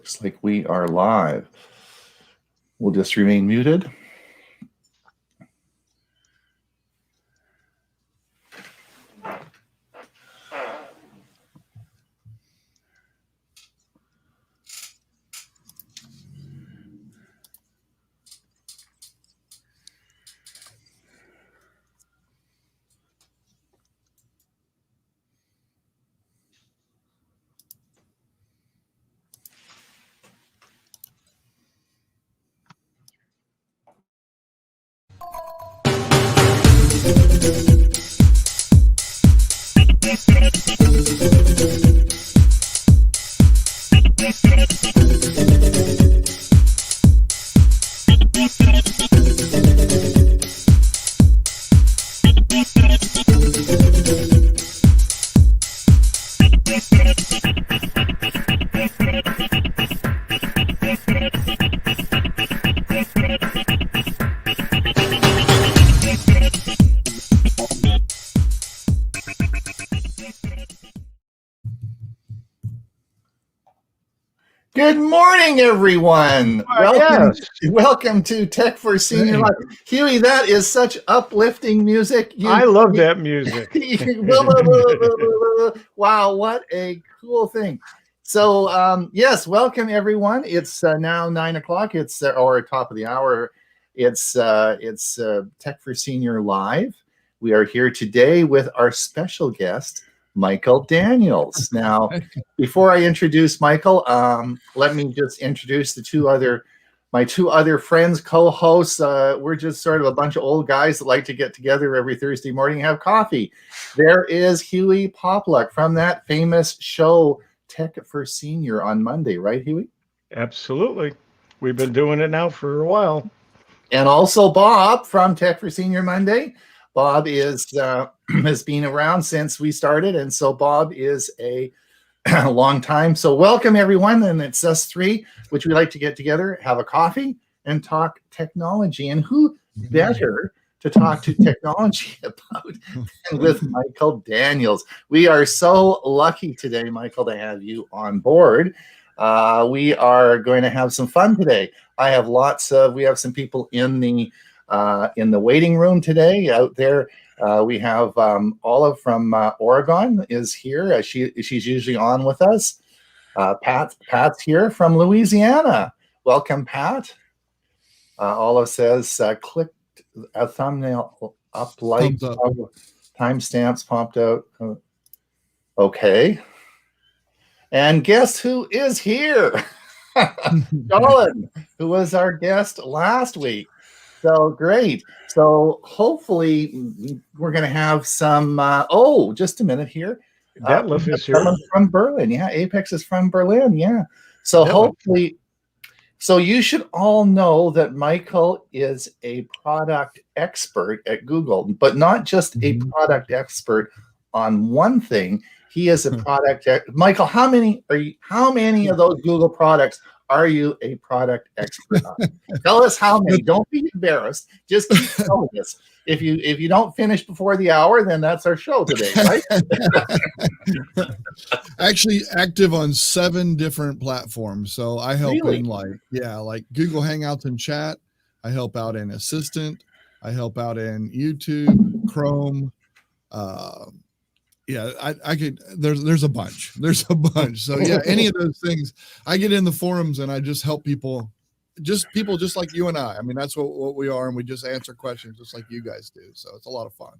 Looks like we are live. We'll just remain muted. Good morning, everyone. Welcome to Tech for Senior Life. Hewie, that is such uplifting music. I love that music. Wow, what a cool thing. So, yes, welcome, everyone. It's now 9 o'clock. It's or top of the hour. It's Tech for Senior Live. We are here today with our special guest, Michael Daniels. Now, before I introduce Michael, let me just introduce my two other friends, co-hosts. We're just sort of a bunch of old guys that like to get together every Thursday morning and have coffee. There is Hewie Popluck from that famous show, Tech for Senior, on Monday, right, Hewie? Absolutely. We've been doing it now for a while. And also Bob from Tech for Senior Monday. Bob has been around since we started, and so Bob is a long time. So welcome, everyone, and it's us three, which we like to get together, have a coffee, and talk technology. And who better to talk to technology about than with Michael Daniels? We are so lucky today, Michael, to have you on board. We are going to have some fun today. We have some people in the waiting room today out there. We have Olive from Oregon is here. She's usually on with us. Pat's here from Louisiana. Welcome, Pat. Olive says, clicked a thumbnail up, like timestamps popped out. Okay. And guess who is here? Colin, who was our guest last week. So great. So hopefully we're going to have some, just a minute here. Detlef is here. From Berlin. Yeah, Apex is from Berlin. Yeah. So hopefully, so you should all know that Michael is a product expert at Google, but not just a product expert on one thing. He is a product. Michael, how many of those Google products are you a product expert on? Tell us how many. Don't be embarrassed. Just keep telling us. If you don't finish before the hour, then that's our show today, right? Actually active on 7 different platforms. So I help in like Google Hangouts and chat. I help out in Assistant. I help out in YouTube, Chrome. I could. There's a bunch. So yeah, any of those things. I get in the forums and I just help people just like you and I. I mean, that's what we are, and we just answer questions just like you guys do. So it's a lot of fun.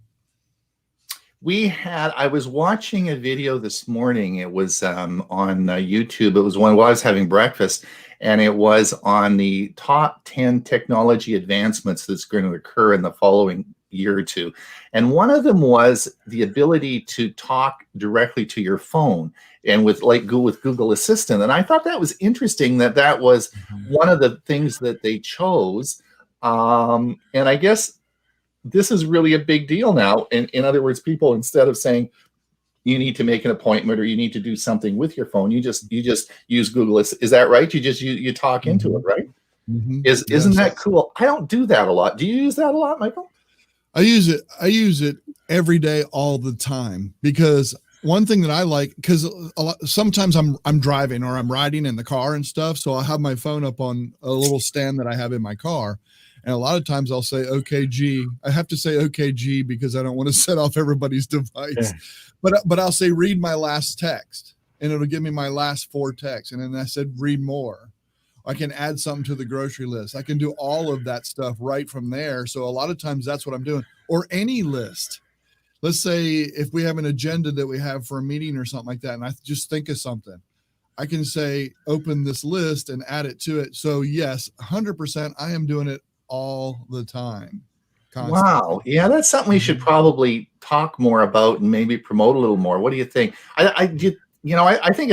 I was watching a video this morning. It was on YouTube. It was one while I was having breakfast, and it was on the top 10 technology advancements that's going to occur in the following year or two. And one of them was the ability to talk directly to your phone and with Google Assistant. And I thought that was interesting that was one of the things that they chose. And I guess this is really a big deal now. In other words, people, instead of saying you need to make an appointment or you need to do something with your phone, you just use Google. Is that right? You talk into it, right? Mm-hmm. Isn't that cool? I don't do that a lot. Do you use that a lot, Michael? I use it every day, all the time, because one thing that I like, because sometimes I'm driving or I'm riding in the car and stuff, so I'll have my phone up on a little stand that I have in my car, and a lot of times I'll say "Okay, G." I have to say "Okay, G" because I don't want to set off everybody's device. Yeah. But I'll say "Read my last text," and it'll give me my last 4 texts, and then I said "Read more." I can add something to the grocery list. I can do all of that stuff right from there. So a lot of times that's what I'm doing, or any list. Let's say if we have an agenda that we have for a meeting or something like that, and I just think of something, I can say, open this list and add it to it. So yes, 100%, I am doing it all the time. Constantly. Wow. Yeah, that's something we should probably talk more about and maybe promote a little more. What do you think? I think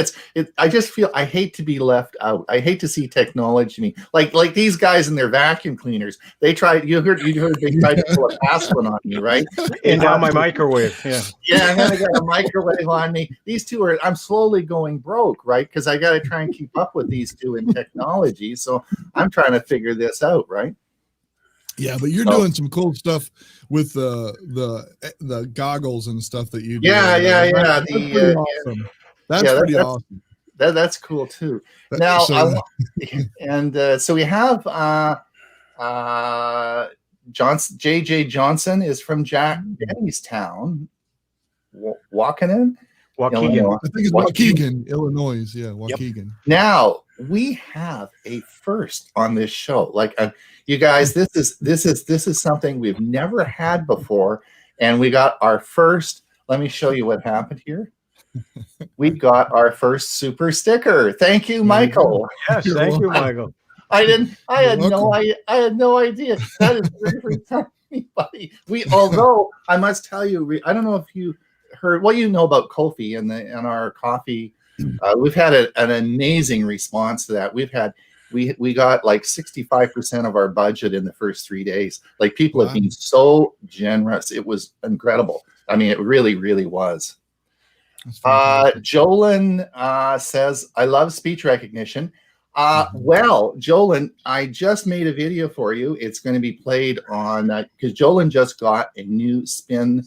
I just feel I hate to be left out. I hate to see technology like these guys and their vacuum cleaners. They tried. You heard they tried to pull a fast one on me, right? And now my microwave. Yeah. Yeah, and then I got a microwave on me. These two I'm slowly going broke, right? Because I got to try and keep up with these two in technology. So I'm trying to figure this out, right? Yeah, but you're doing some cool stuff with the goggles and stuff that you do. Yeah. That's pretty awesome. That's pretty awesome. That's cool too. Now, so we have JJ Johnson is from Jack Denny's town, Waukegan. I think it's Waukegan, Illinois. Yeah, Waukegan. Yep. Now we have a first on this show. Like you guys, this is something we've never had before, and we got our first. Let me show you what happened here. We got our first super sticker. Thank you, Michael. Yes, thank you, Michael. I had no idea. That is very funny, buddy. Although I must tell you, I don't know if you heard what you know about Ko-fi and our coffee. We've had an amazing response to that. We got like 65% of our budget in the first 3 days. Like people have been so generous. It was incredible. I mean, it really, really was. Jolyn says, I love speech recognition. Well, Jolyn, I just made a video for you. It's going to be played on because Jolyn just got a new Spin.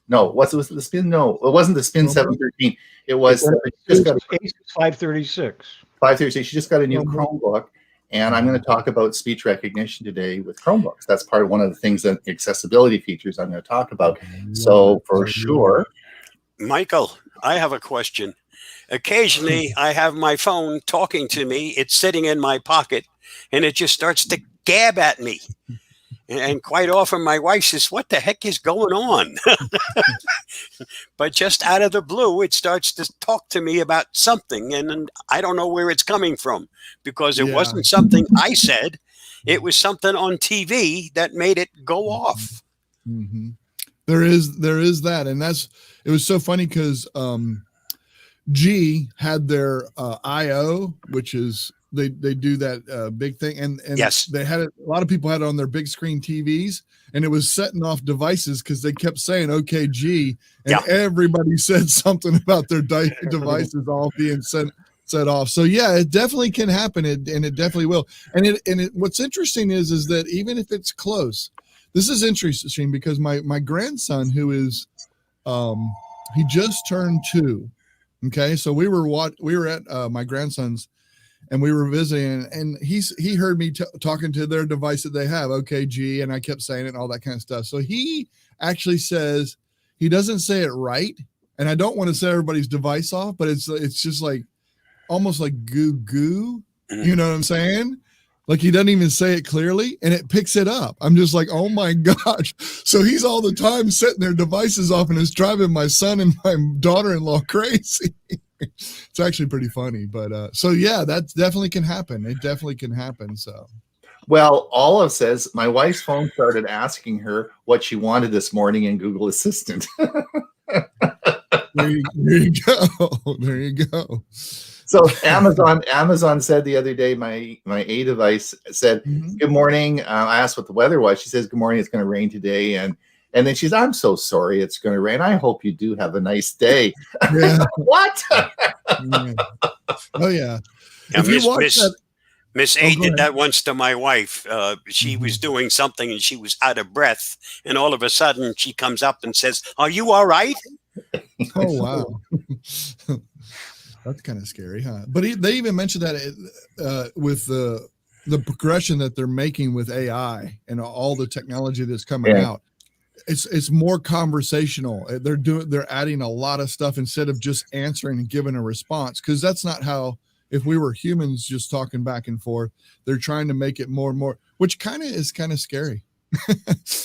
No, was it the Spin? No, it wasn't the Spin 713. It was just got 536. 536. She just got a new Chromebook, and I'm going to talk about speech recognition today with Chromebooks. That's part of one of the things that accessibility features I'm going to talk about. So for sure. Michael, I have a question. Occasionally, I have my phone talking to me. It's sitting in my pocket, and it just starts to gab at me. And quite often, my wife says, "What the heck is going on?" But just out of the blue, it starts to talk to me about something, and I don't know where it's coming from because it wasn't something I said. It was something on TV that made it go off. Mm-hmm. There is that, and it was so funny because G had their I/O, which is they do that big thing, and yes, they had it. A lot of people had it on their big screen TVs, and it was setting off devices because they kept saying "Okay, G," and everybody said something about their devices all being set off. So yeah, it definitely can happen, and it definitely will. And what's interesting is that even if it's close. This is interesting because my grandson, who is, he just turned 2. Okay, so we were at my grandson's, and we were visiting, and he heard me talking to their device that they have. Okay, G, and I kept saying it and all that kind of stuff. So he actually says he doesn't say it right, and I don't want to set everybody's device off, but it's just like almost like goo goo. You know what I'm saying? Like he doesn't even say it clearly and it picks it up. I'm just like, oh my gosh. So he's all the time setting their devices off and it's driving my son and my daughter-in-law crazy. It's actually pretty funny. But so yeah, that definitely can happen. It definitely can happen. So well, Olive says my wife's phone started asking her what she wanted this morning in Google Assistant. There you go. There you go. So Amazon said the other day, my A device said, "Good morning." I asked what the weather was. She says, "Good morning. It's going to rain today." And then she says, "I'm so sorry. It's going to rain. I hope you do have a nice day." Yeah. What? Yeah. Oh yeah. If you watch that. Miss A did that once to my wife. She was doing something and she was out of breath. And all of a sudden she comes up and says, "Are you all right?" Oh wow. That's kind of scary, huh? But they even mentioned that with the progression that they're making with AI and all the technology that's coming out, it's more conversational. They're adding a lot of stuff instead of just answering and giving a response, because that's not how. If we were humans just talking back and forth, they're trying to make it more and more, which is kind of scary.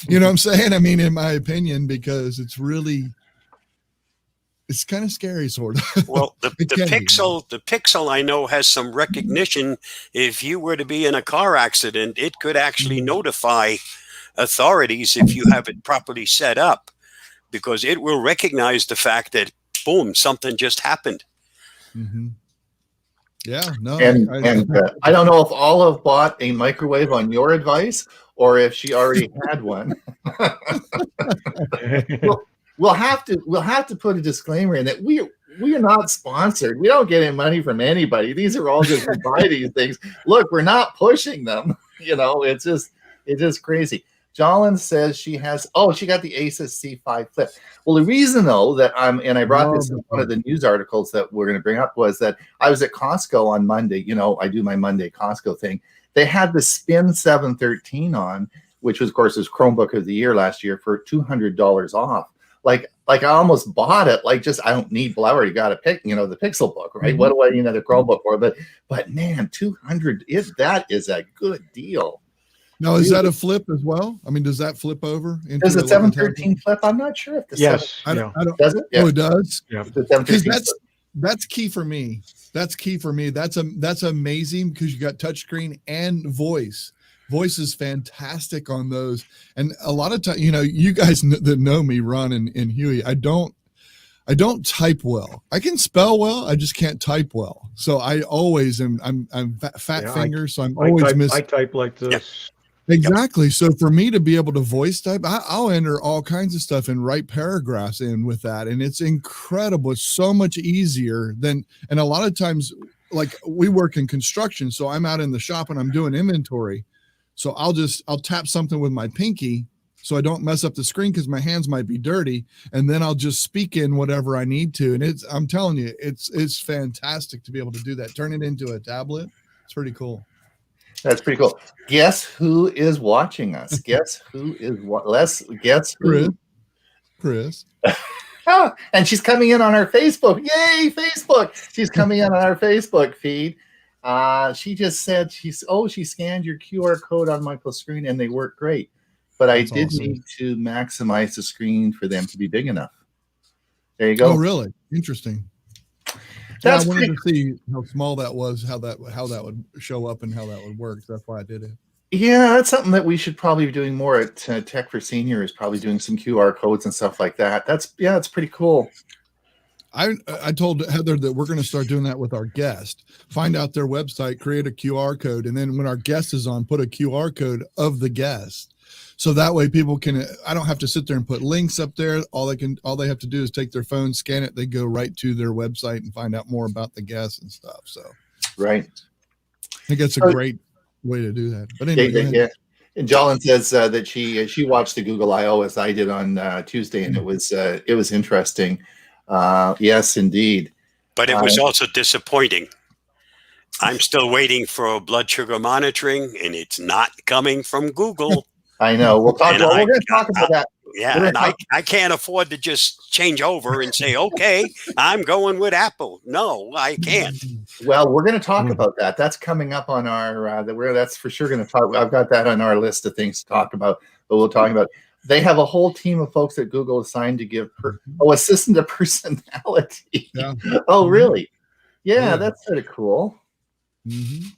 You know what I'm saying? I mean, in my opinion, because it's kind of scary, sort of. Well, the Pixel I know has some recognition. If you were to be in a car accident, it could actually notify authorities if you have it properly set up, because it will recognize the fact that, boom, something just happened. Mm-hmm. Yeah, no. And I don't know if Olive bought a microwave on your advice or if she already had one. We'll have to put a disclaimer in that we are not sponsored. We don't get any money from anybody. These are all just we buy these things. Look, we're not pushing them. You know, it's just crazy. Jolyn says she got the Asus C5 Flip. Well, the reason though that I brought this in one of the news articles that we're going to bring up was that I was at Costco on Monday. You know, I do my Monday Costco thing. They had the Spin 713 on, which was, of course, was Chromebook of the year last year for $200 off. Like I almost bought it. Like, just I don't need. Well, I already got the Pixel book, right? Mm-hmm. What do I need another Chromebook for? But man, $200 that is a good deal. Now, is that a flip as well? I mean, does that flip over? Does the 713 flip? I'm not sure if the I don't. Does it? Yeah. Oh, it does. Yeah. Because that's key for me. That's key for me. That's amazing, because you got touchscreen and voice. Voice is fantastic on those. And a lot of times, you guys that know me, Ron and Hewie, I don't type well. I can spell well, I just can't type well. So I always I'm fat fingers, so I'm always missing. I type like this. Exactly. So for me to be able to voice type, I'll enter all kinds of stuff and write paragraphs in with that. And it's incredible. It's so much easier and a lot of times, like, we work in construction. So I'm out in the shop and I'm doing inventory. So I'll tap something with my pinky so I don't mess up the screen, because my hands might be dirty. And then I'll just speak in whatever I need to. And I'm telling you, it's fantastic to be able to do that. Turn it into a tablet. It's pretty cool. That's pretty cool. Guess who is watching us? Guess who is guess who? Chris. And she's coming in on our Facebook. Yay, Facebook! She's coming in on our Facebook feed. She just said she scanned your QR code on Michael's screen and they work great. But I did need to maximize the screen for them to be big enough. There you go. Oh, really? Interesting. I wanted to see how small that was, how that would show up, and how that would work. That's why I did it. Yeah, that's something that we should probably be doing more at Tech for Seniors. Probably doing some QR codes and stuff like that. It's pretty cool. I told Heather that we're going to start doing that with our guest. Find out their website, create a QR code, and then when our guest is on, put a QR code of the guest. So that way people I don't have to sit there and put links up there. All they have to do is take their phone, scan it. They go right to their website and find out more about the guests and stuff. So, right. I think that's a great way to do that. But anyway, yeah. And Jolyn says that she watched the Google I/O as I did on Tuesday, and it was interesting. Yes, indeed. But it was also disappointing. I'm still waiting for blood sugar monitoring, and it's not coming from Google. I know. We're going to talk about that. Yeah, and I can't afford to just change over and say, okay, I'm going with Apple. No, I can't. Well, we're going to talk about that. That's coming up on our, that's for sure going to talk. I've got that on our list of things to talk about, but we'll talk about. They have a whole team of folks that Google assigned to give assistant to personality. Yeah. Oh, really? Yeah, that's sort of cool. Mm-hmm.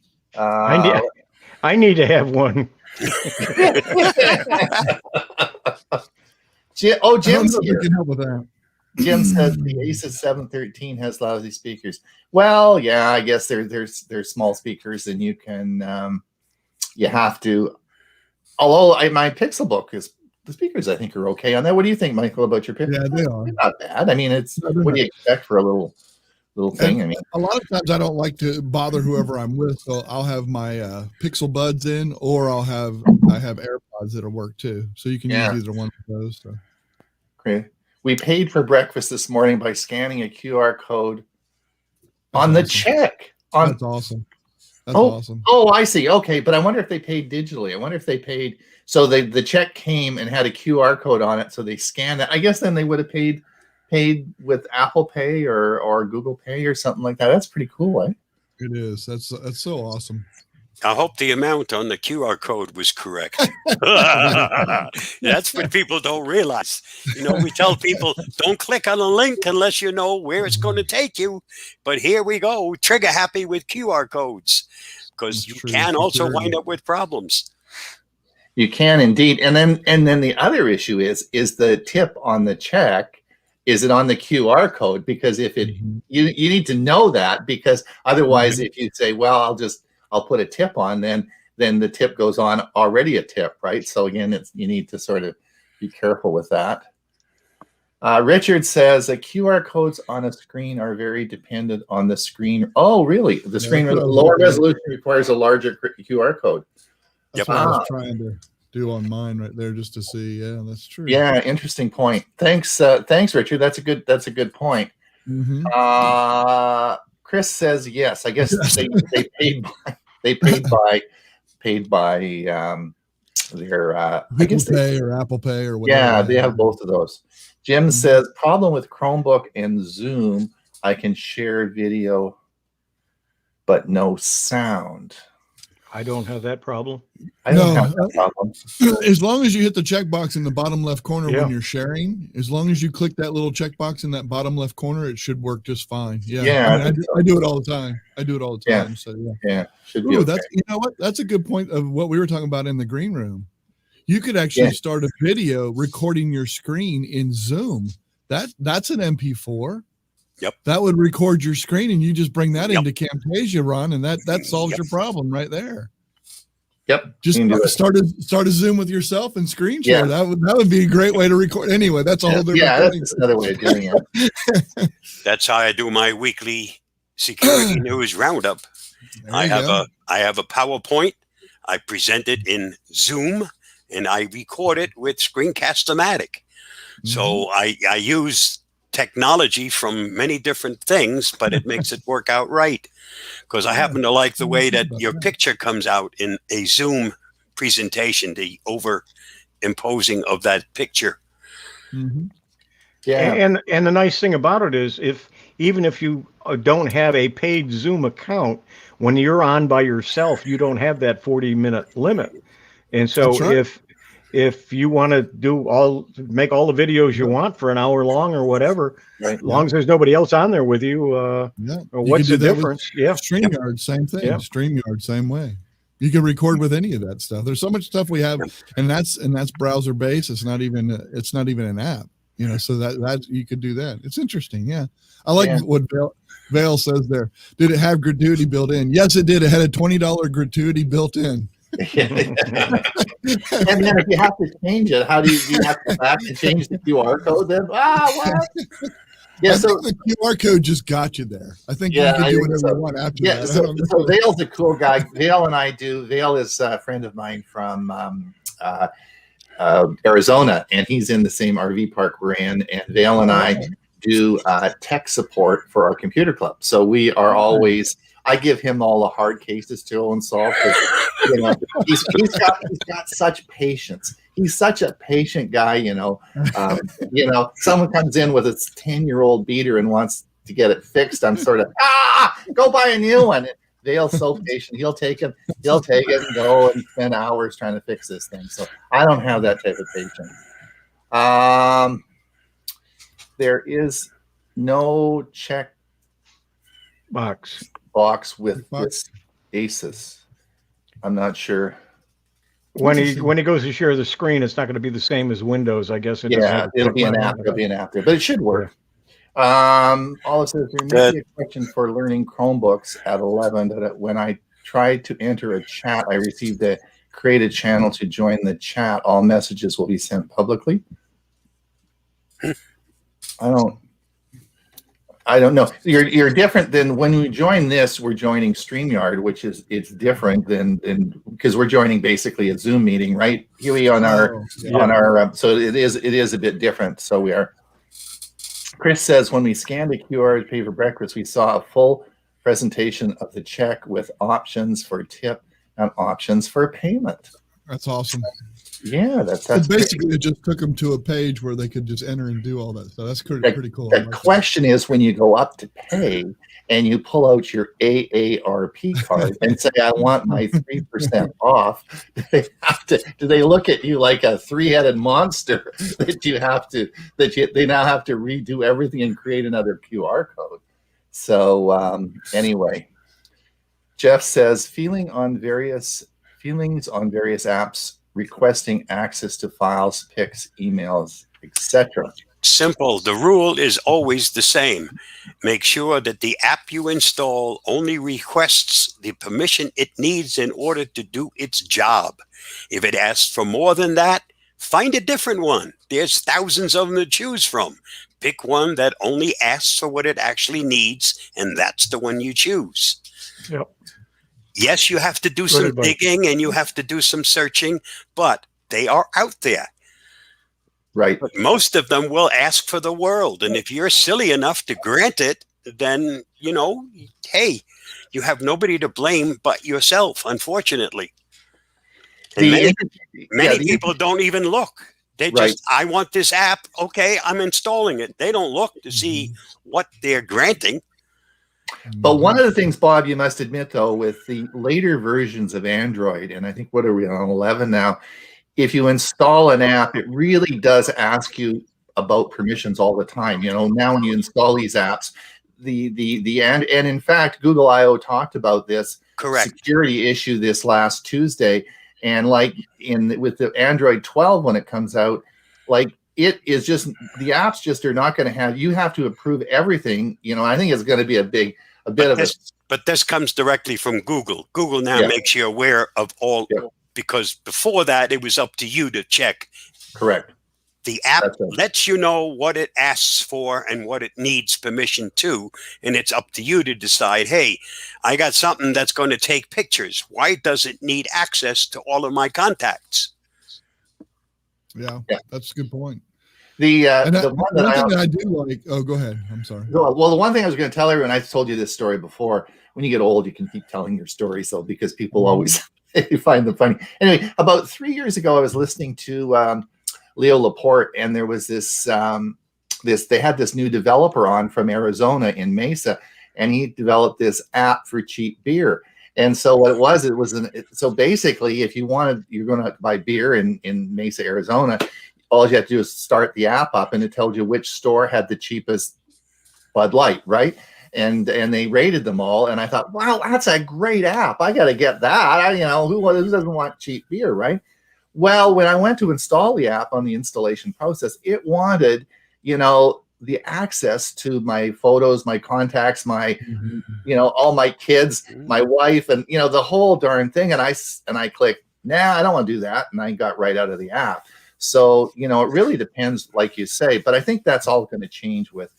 I need to have one. Jim's here. Can help with that. Jim says the Asus 713 has lousy speakers. Well, yeah, I guess they're small speakers, and you can you have to. Although my Pixel book is the speakers, I think, are okay on that. What do you think, Michael, about your Pixel? Yeah, they are. They're not bad. I mean, what do you expect for a little thing? I mean, a lot of times I don't like to bother whoever I'm with, so I'll have my Pixel Buds in, or I have AirPods that'll work too. So you can use either one of those. So. Great. We paid for breakfast this morning by scanning a QR code on the check. That's awesome. That's oh, awesome. Oh, I see. Okay, but I wonder if they paid digitally. I wonder if they paid. So the check came and had a QR code on it, so they scanned it. I guess then they would have paid with Apple Pay or Google Pay or something like that. That's pretty cool, eh? It is. That's so awesome. I hope the amount on the QR code was correct. That's what people don't realize. We tell people, don't click on a link unless you know where it's going to take you. But here we go, trigger happy with QR codes, because you can also wind up with problems. You can indeed. And then the other issue is the tip on the check. Is it on the QR code? Because if it, you need to know that, because otherwise, if you say, well, I'll put a tip on, then the tip goes on already a tip, right? So again, you need to sort of be careful with that. Richard says that QR codes on a screen are very dependent on the screen. Oh, really? The screen lower resolution requires a larger QR code. That's what I was trying to do on mine right there, just to see. Yeah, that's true. Yeah, interesting point. Thanks, Richard. That's a good point. Chris says yes. I guess they paid by their I guess Pay or Apple Pay or whatever. Yeah, they have both of those. Jim says problem with Chromebook and Zoom. I can share video, but no sound. I don't have that problem. I don't have that problem. As long as you hit the checkbox in the bottom left corner when you're sharing, as long as you click that little checkbox in that bottom left corner, it should work just fine. Yeah, I do it all the time. Yeah. So should be okay. That's, you know what? That's a good point of what we were talking about in the green room. You could actually start a video recording your screen in Zoom. That's an MP4. Yep. That would record your screen, and you just bring that into Camtasia, Ron, and that solves your problem right there. Yep. Just start a Zoom with yourself and screen share. That would be a great way to record. Anyway, that's a whole different thing. That's another way of doing it. That's how I do my weekly security news roundup. I have a PowerPoint. I present it in Zoom, and I record it with Screencast-O-Matic. So I use technology from many different things, but it makes it work out right, because I happen to like the way that your picture comes out in a Zoom presentation, the overimposing of that picture. Yeah. And the nice thing about it is, even if you don't have a paid Zoom account, when you're on by yourself, you don't have that 40-minute limit. And so if you want to make all the videos you want for an hour long or whatever, as long as there's nobody else on there with you, what's the difference? StreamYard, same thing. StreamYard, same way. You can record with any of that stuff. There's so much stuff we have, and that's browser based. It's not even an app, so that you could do that. It's interesting. Yeah. I like what Vale says there. Did it have gratuity built in? Yes, it did. It had a $20 gratuity built in. And then if you have to change it, how do you have to go back and change the QR code then? What? Yeah, I think the QR code just got you there. I think you can do whatever you want after that. So Vale's a cool guy. Vale and I do. Vale is a friend of mine from Arizona, and he's in the same RV park we're in. And Vale and I do tech support for our computer club. So we are always. I give him all the hard cases to go and solve. He's got such patience. He's such a patient guy. Someone comes in with a 10-year-old beater and wants to get it fixed. I'm sort of go buy a new one. Vale's so patient. He'll take it and go and spend hours trying to fix this thing. So I don't have that type of patience. There is no check box with this Asus. I'm not sure. When he goes to share the screen, it's not going to be the same as Windows, I guess. It'll be an app. It'll be an app there, but it should work. Olive says there may be a question for learning Chromebooks at 11. That when I tried to enter a chat, I received a create a channel to join the chat. All messages will be sent publicly. I don't know. You're different than when we join this. We're joining StreamYard, which it's different than because we're joining basically a Zoom meeting, right, Hewie? On our so it is a bit different. So we are. Chris says, when we scanned a QR to pay for breakfast, we saw a full presentation of the check with options for tip and options for payment. That's awesome. Yeah, that's so basically it just took them to a page where they could just enter and do all that. So that's pretty cool. The question is, when you go up to pay and you pull out your AARP card and say, I want my 3% off, do they look at you like a three-headed monster that they now have to redo everything and create another QR code? So anyway, Jeff says, feelings on various apps requesting access to files, pics, emails, etc. Simple. The rule is always the same. Make sure that the app you install only requests the permission it needs in order to do its job. If it asks for more than that, find a different one. There's thousands of them to choose from. Pick one that only asks for what it actually needs, and that's the one you choose. Yep. Yes, you have to do some digging and you have to do some searching, but they are out there. Right. But most of them will ask for the world. And if you're silly enough to grant it, then, hey, you have nobody to blame but yourself, unfortunately. And many people don't even look. They just, I want this app. Okay, I'm installing it. They don't look to see what they're granting. But one of the things, Bob, you must admit, though, with the later versions of Android, and I think, what are we on, 11 now? If you install an app, it really does ask you about permissions all the time. Now when you install these apps, and in fact, Google I/O talked about this security issue this last Tuesday, and with the Android 12 when it comes out, it is just, the apps just are not going to have, you have to approve everything. I think it's going to be a bit of a. But this comes directly from Google. Google now makes you aware of all, because before that, it was up to you to check. Correct. The app lets you know what it asks for and what it needs permission to, and it's up to you to decide, hey, I got something that's going to take pictures. Why does it need access to all of my contacts? Yeah, that's a good point. The one thing that I do like. Oh, go ahead. I'm sorry. Well, the one thing I was going to tell everyone, I told you this story before. When you get old, you can keep telling your stories, though, because people always find them funny. Anyway, about 3 years ago, I was listening to Leo Laporte, and there was this. They had this new developer on from Arizona in Mesa, and he developed this app for cheap beer. And so what it was so basically, if you're going to buy beer in Mesa, Arizona, all you have to do is start the app up, and it tells you which store had the cheapest Bud Light, right? And they rated them all, and I thought, wow, that's a great app. I got to get that. Who doesn't want cheap beer, right? Well, when I went to install the app on the installation process, it wanted, the access to my photos, my contacts, my, all my kids, my wife, and the whole darn thing. And I clicked, nah, I don't want to do that, and I got right out of the app. So, it really depends, like you say, but I think that's all going to change with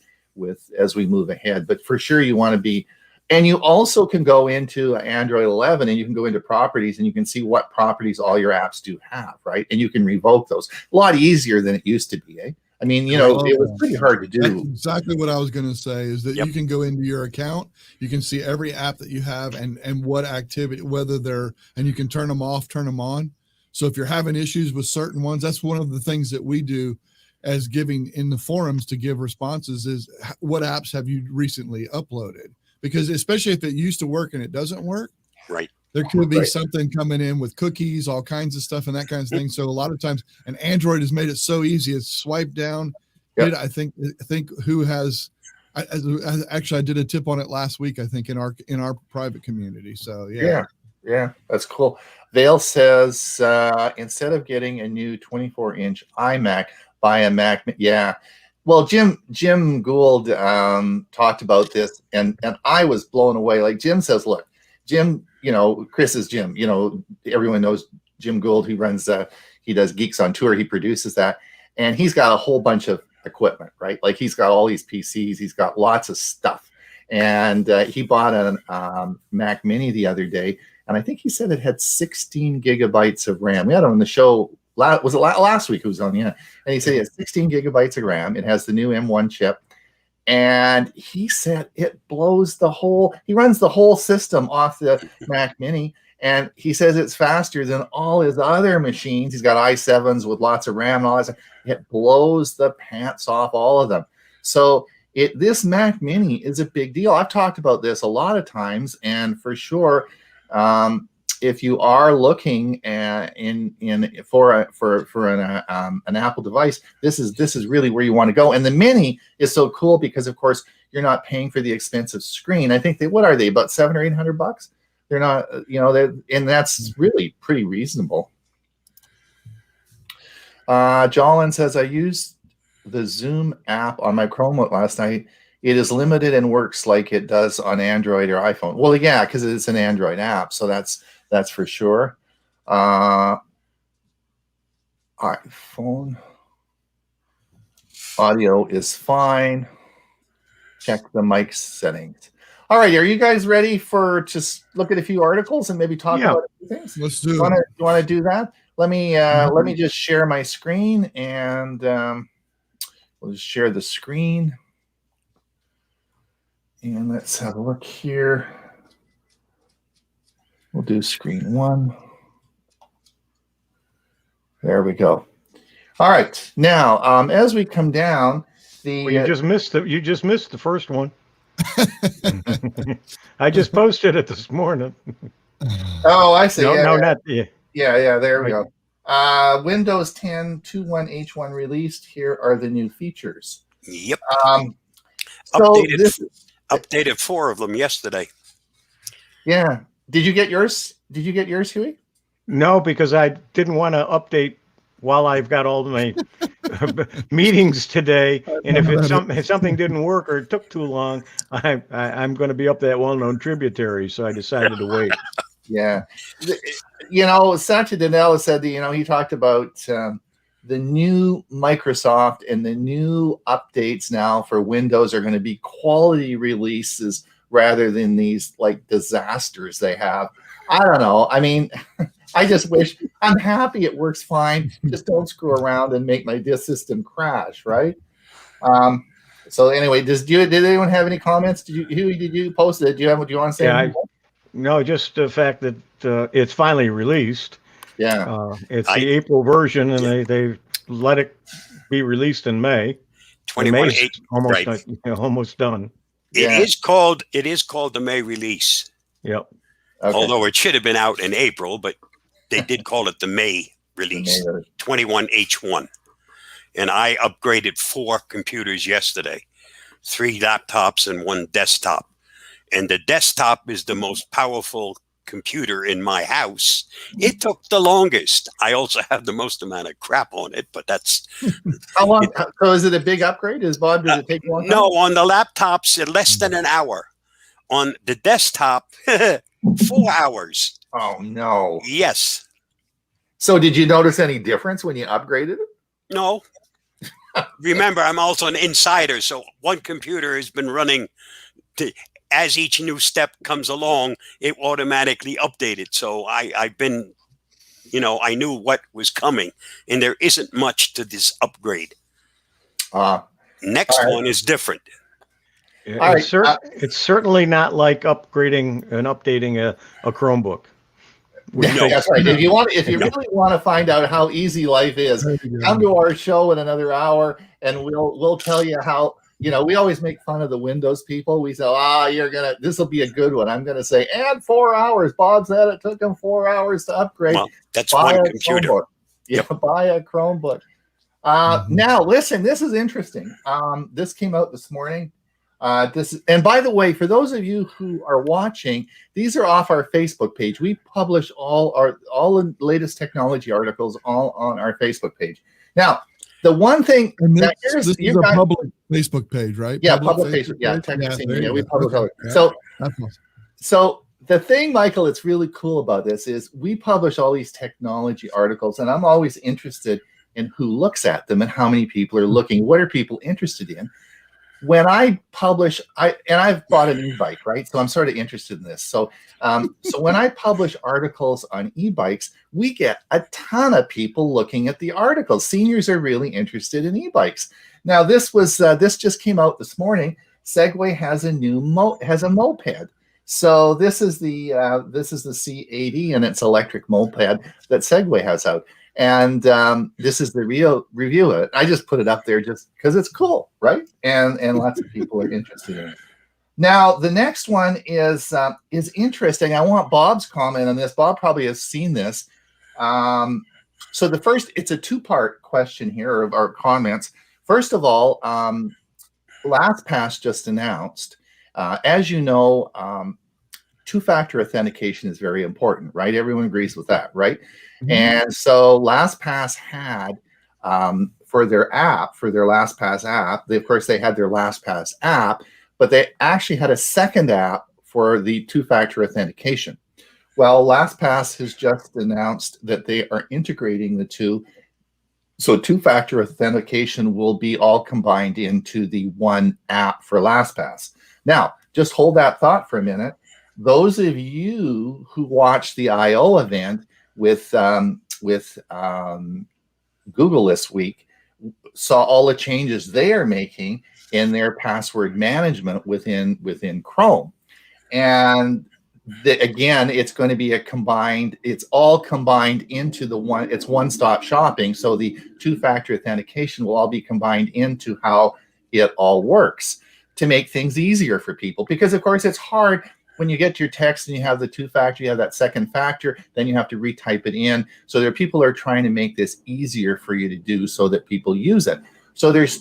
as we move ahead. But for sure, you want to be, and you also can go into Android 11 and you can go into properties and you can see what properties all your apps do have, right? And you can revoke those. A lot easier than it used to be, eh? I mean, it was pretty hard to do. That's exactly what I was going to say, is that you can go into your account, you can see every app that you have and what activity, and you can turn them off, turn them on. So if you're having issues with certain ones, that's one of the things that we do as giving in the forums to give responses, is what apps have you recently uploaded? Because especially if it used to work and it doesn't work, right? There could be something coming in with cookies, all kinds of stuff and that kind of thing. So a lot of times, and Android has made it so easy. It's swipe down. I think who has, I did a tip on it last week, I think in our private community. So yeah, that's cool. Vale says, instead of getting a new 24-inch iMac, buy a Mac. Yeah. Well, Jim Gould talked about this, and I was blown away. Like Jim says, look, Jim, Chris is Jim. Everyone knows Jim Gould. He runs, he does Geeks on Tour. He produces that, and he's got a whole bunch of equipment, right? Like he's got all these PCs. He's got lots of stuff, and he bought a Mac Mini the other day, and I think he said it had 16 gigabytes of RAM. We had him on the show. Was it last week? It was on, and he said it has 16 gigabytes of RAM. It has the new M1 chip, And he said it blows he runs the whole system off the Mac Mini. And he says it's faster than all his other machines. He's got i7s with lots of RAM and all that stuff. It blows the pants off all of them. So this Mac Mini is a big deal. I've talked about this a lot of times, and for sure, if you are looking for an Apple device, this is really where you want to go. And the Mini is so cool because, of course, you're not paying for the expensive screen. I think what are they, about $700 or $800? They're not, and that's really pretty reasonable. Jolin says, I used the Zoom app on my Chromebook last night. It is limited and works like it does on Android or iPhone. Well, yeah, because it's an Android app, so that's for sure. iPhone audio is fine. Check the mic settings. All right, are you guys ready for just look at a few articles and maybe talk about a few things? Let's do it. You want to do that? Let me just share my screen, and we'll just share the screen. And let's have a look here. We'll do screen 1. There we go. All right. Now, as we come down, you just missed the first one. I just posted it this morning. Oh, I see. Not Yeah. There we go. Windows 10 2.1H1 released. Here are the new features. Yep. So updated 4 of them yesterday. Yeah. Did you get yours? Hewie? No, because I didn't want to update while I've got all my meetings today. And if something didn't work or it took too long, I'm going to be up that well-known tributary. So I decided to wait. Yeah. Satya Nadella said that, he talked about the new Microsoft and the new updates now for Windows are going to be quality releases rather than these like disasters they have. I don't know. I mean, I just wish I'm happy it works fine. Just don't screw around and make my disk system crash, right? So anyway, did anyone have any comments? Did you post it? Do you want to say anything? No, just the fact that it's finally released. Yeah. It's the April version, and they let it be released in May. 21/8, almost done. It is called the May release. Yep. Okay. Although it should have been out in April, but they did call it the May release, 21H1. And I upgraded 4 computers yesterday, 3 laptops and 1 desktop. And the desktop is the most powerful computer in my house. It took the longest. I also have the most amount of crap on it, but that's how long. So is it a big upgrade? Does it take a long time? No, on the laptops, less than an hour. On the desktop, 4 hours. Oh no. Yes. So did you notice any difference when you upgraded it? No. Remember, I'm also an insider, so one computer has been running as each new step comes along, it automatically updated. So I've been, I knew what was coming, and there isn't much to this upgrade. Next one is different. It's certainly not like upgrading and updating a Chromebook. No. That's right. If you really want to find out how easy life is, come to our show in another hour, and we'll tell you how. We always make fun of the Windows people. We say, this will be a good one. I'm gonna say, and 4 hours. Bob said it took him 4 hours to upgrade. Well, that's one computer. Chromebook. Yeah, buy a Chromebook. Now listen, this is interesting. This came out this morning. And by the way, for those of you who are watching, these are off our Facebook page. We publish all the latest technology articles all on our Facebook page. Now, the one thing this is a public Facebook page, right? Yeah, public Facebook. Yeah, technically, we publish all. So the thing, Michael, that's really cool about this is we publish all these technology articles, and I'm always interested in who looks at them and how many people are looking. What are people interested in? when I publish, I've bought an e-bike, right? So I'm sort of interested in this. So, so when I publish articles on e-bikes, we get a ton of people looking at the articles. Seniors are really interested in e-bikes. Now, this just came out this morning. Segway has a new moped. So this is the C80, and it's electric moped that Segway has out. And this is the real review of it. I just put it up there just because it's cool, right? And lots of people are interested in it. Now, the next one is interesting. I want Bob's comment on this. Bob probably has seen this. So the first, it's a two-part question here, or comments. First of all, LastPass just announced, as you know, two-factor authentication is very important, right? Everyone agrees with that, right? Mm-hmm. And so LastPass had, for their app, for their LastPass app, of course, they had their LastPass app, but they actually had a second app for the two-factor authentication. Well, LastPass has just announced that they are integrating the two. So two-factor authentication will be all combined into the one app for LastPass. Now, just hold that thought for a minute. Those of you who watched the I/O event with Google this week saw all the changes they are making in their password management within Chrome. And again, it's going to be it's all combined into it's one-stop shopping. So the two-factor authentication will all be combined into how it all works to make things easier for people. Because of course it's hard when you get to your text and you have the two-factor, you have that second factor, then you have to retype it in. So there are people who are trying to make this easier for you to do so that people use it. So there's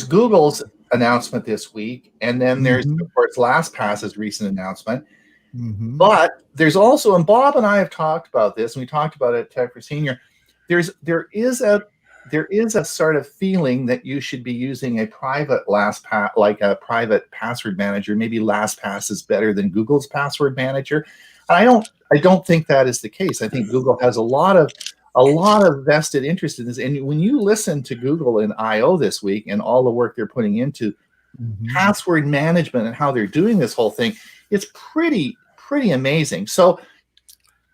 Google's announcement this week, and then there's, of course, LastPass's recent announcement. Mm-hmm. But there's also, and Bob and I have talked about this, and we talked about it at Tech for Senior, there is a sort of feeling that you should be using a private LastPass, like a private password manager. Maybe LastPass is better than Google's password manager. And I don't think that is the case. I think Google has a lot of vested interest in this. And when you listen to Google and I/O this week and all the work they're putting into password management and how they're doing this whole thing, it's pretty amazing. So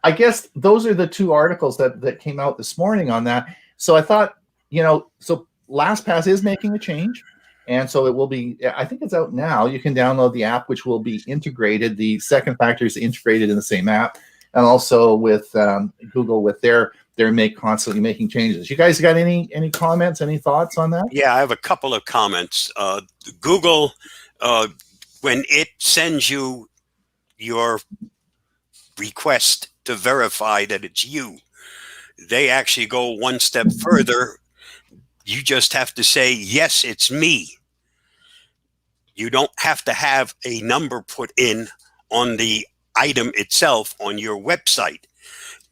I guess those are the two articles that came out this morning on that. So I thought, so LastPass is making a change. And so it will be, I think it's out now. You can download the app, which will be integrated. The second factor is integrated in the same app. And also with Google, with they're constantly making changes. You guys got any comments, any thoughts on that? Yeah, I have a couple of comments. Google, when it sends you your request to verify that it's you, they actually go one step further. You just have to say, yes, it's me. You don't have to have a number put in on the item itself on your website.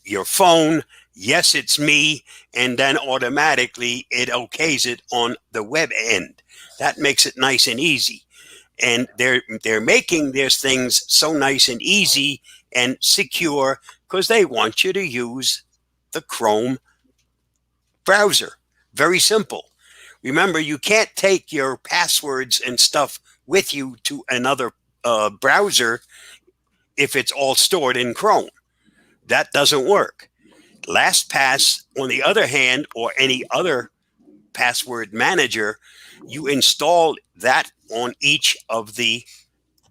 Your phone, yes, it's me, and then automatically it okays it on the web end. That makes it nice and easy. And they're making these things so nice and easy and secure because they want you to use the Chrome browser. Very simple. Remember, you can't take your passwords and stuff with you to another browser if it's all stored in Chrome. That doesn't work. LastPass, on the other hand, or any other password manager, you install that on each of the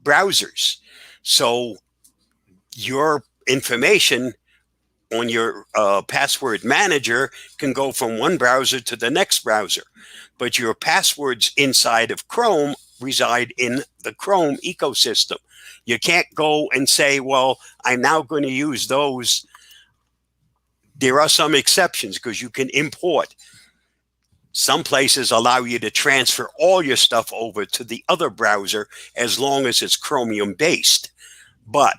browsers. So your information on your password manager can go from one browser to the next browser. But your passwords inside of Chrome reside in the Chrome ecosystem. You can't go and say, well, I'm now going to use those. There are some exceptions because you can import. Some places allow you to transfer all your stuff over to the other browser as long as it's Chromium based. But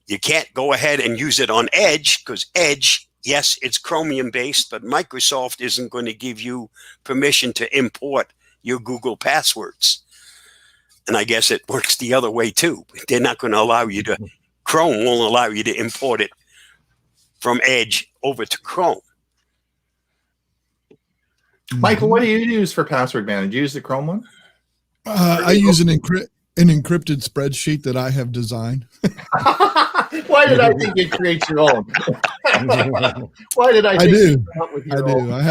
you can't go ahead and use it on Edge because Edge, yes, it's Chromium based, but Microsoft isn't going to give you permission to import your Google passwords. And I guess it works the other way too. They're not going to allow you to, Chrome won't allow you to import it from Edge over to Chrome. Michael, what do you use for password manager? Do you use the Chrome one? I use an encrypted spreadsheet that I have designed. Why did I think you'd create your own? Why did I think you'd come up with your own? I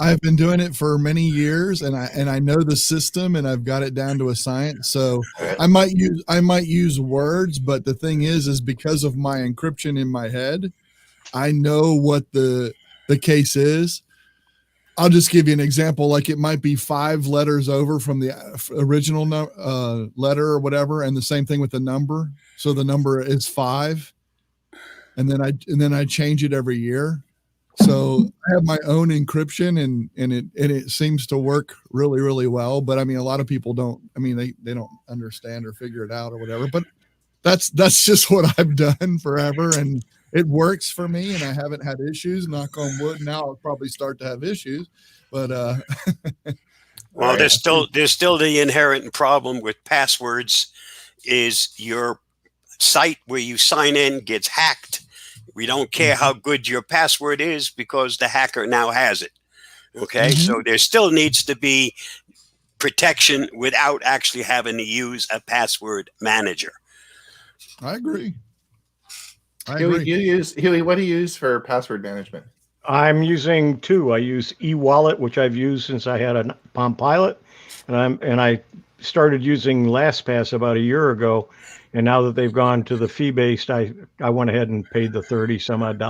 have been doing it for many years, and I know the system, and I've got it down to a science. So I might use words, but the thing is because of my encryption in my head, I know what the case is. I'll just give you an example. Like it might be 5 letters over from the original letter or whatever, and the same thing with the number. So the number is 5, and then I change it every year. So I have my own encryption, and it seems to work really, really well. But I mean, a lot of people don't. I mean, they don't understand or figure it out or whatever. But that's just what I've done forever, and it works for me, and I haven't had issues. Knock on wood. Now I'll probably start to have issues, but well, there's still the inherent problem with passwords. Is your site where you sign in gets hacked? We don't care how good your password is because the hacker now has it. Okay, so there still needs to be protection without actually having to use a password manager. I agree. Hewie, what do you use for password management? I'm using 2. I use eWallet, which I've used since I had a Palm Pilot, and I started using LastPass about a year ago. And now that they've gone to the fee-based, I went ahead and paid the $30 some odd.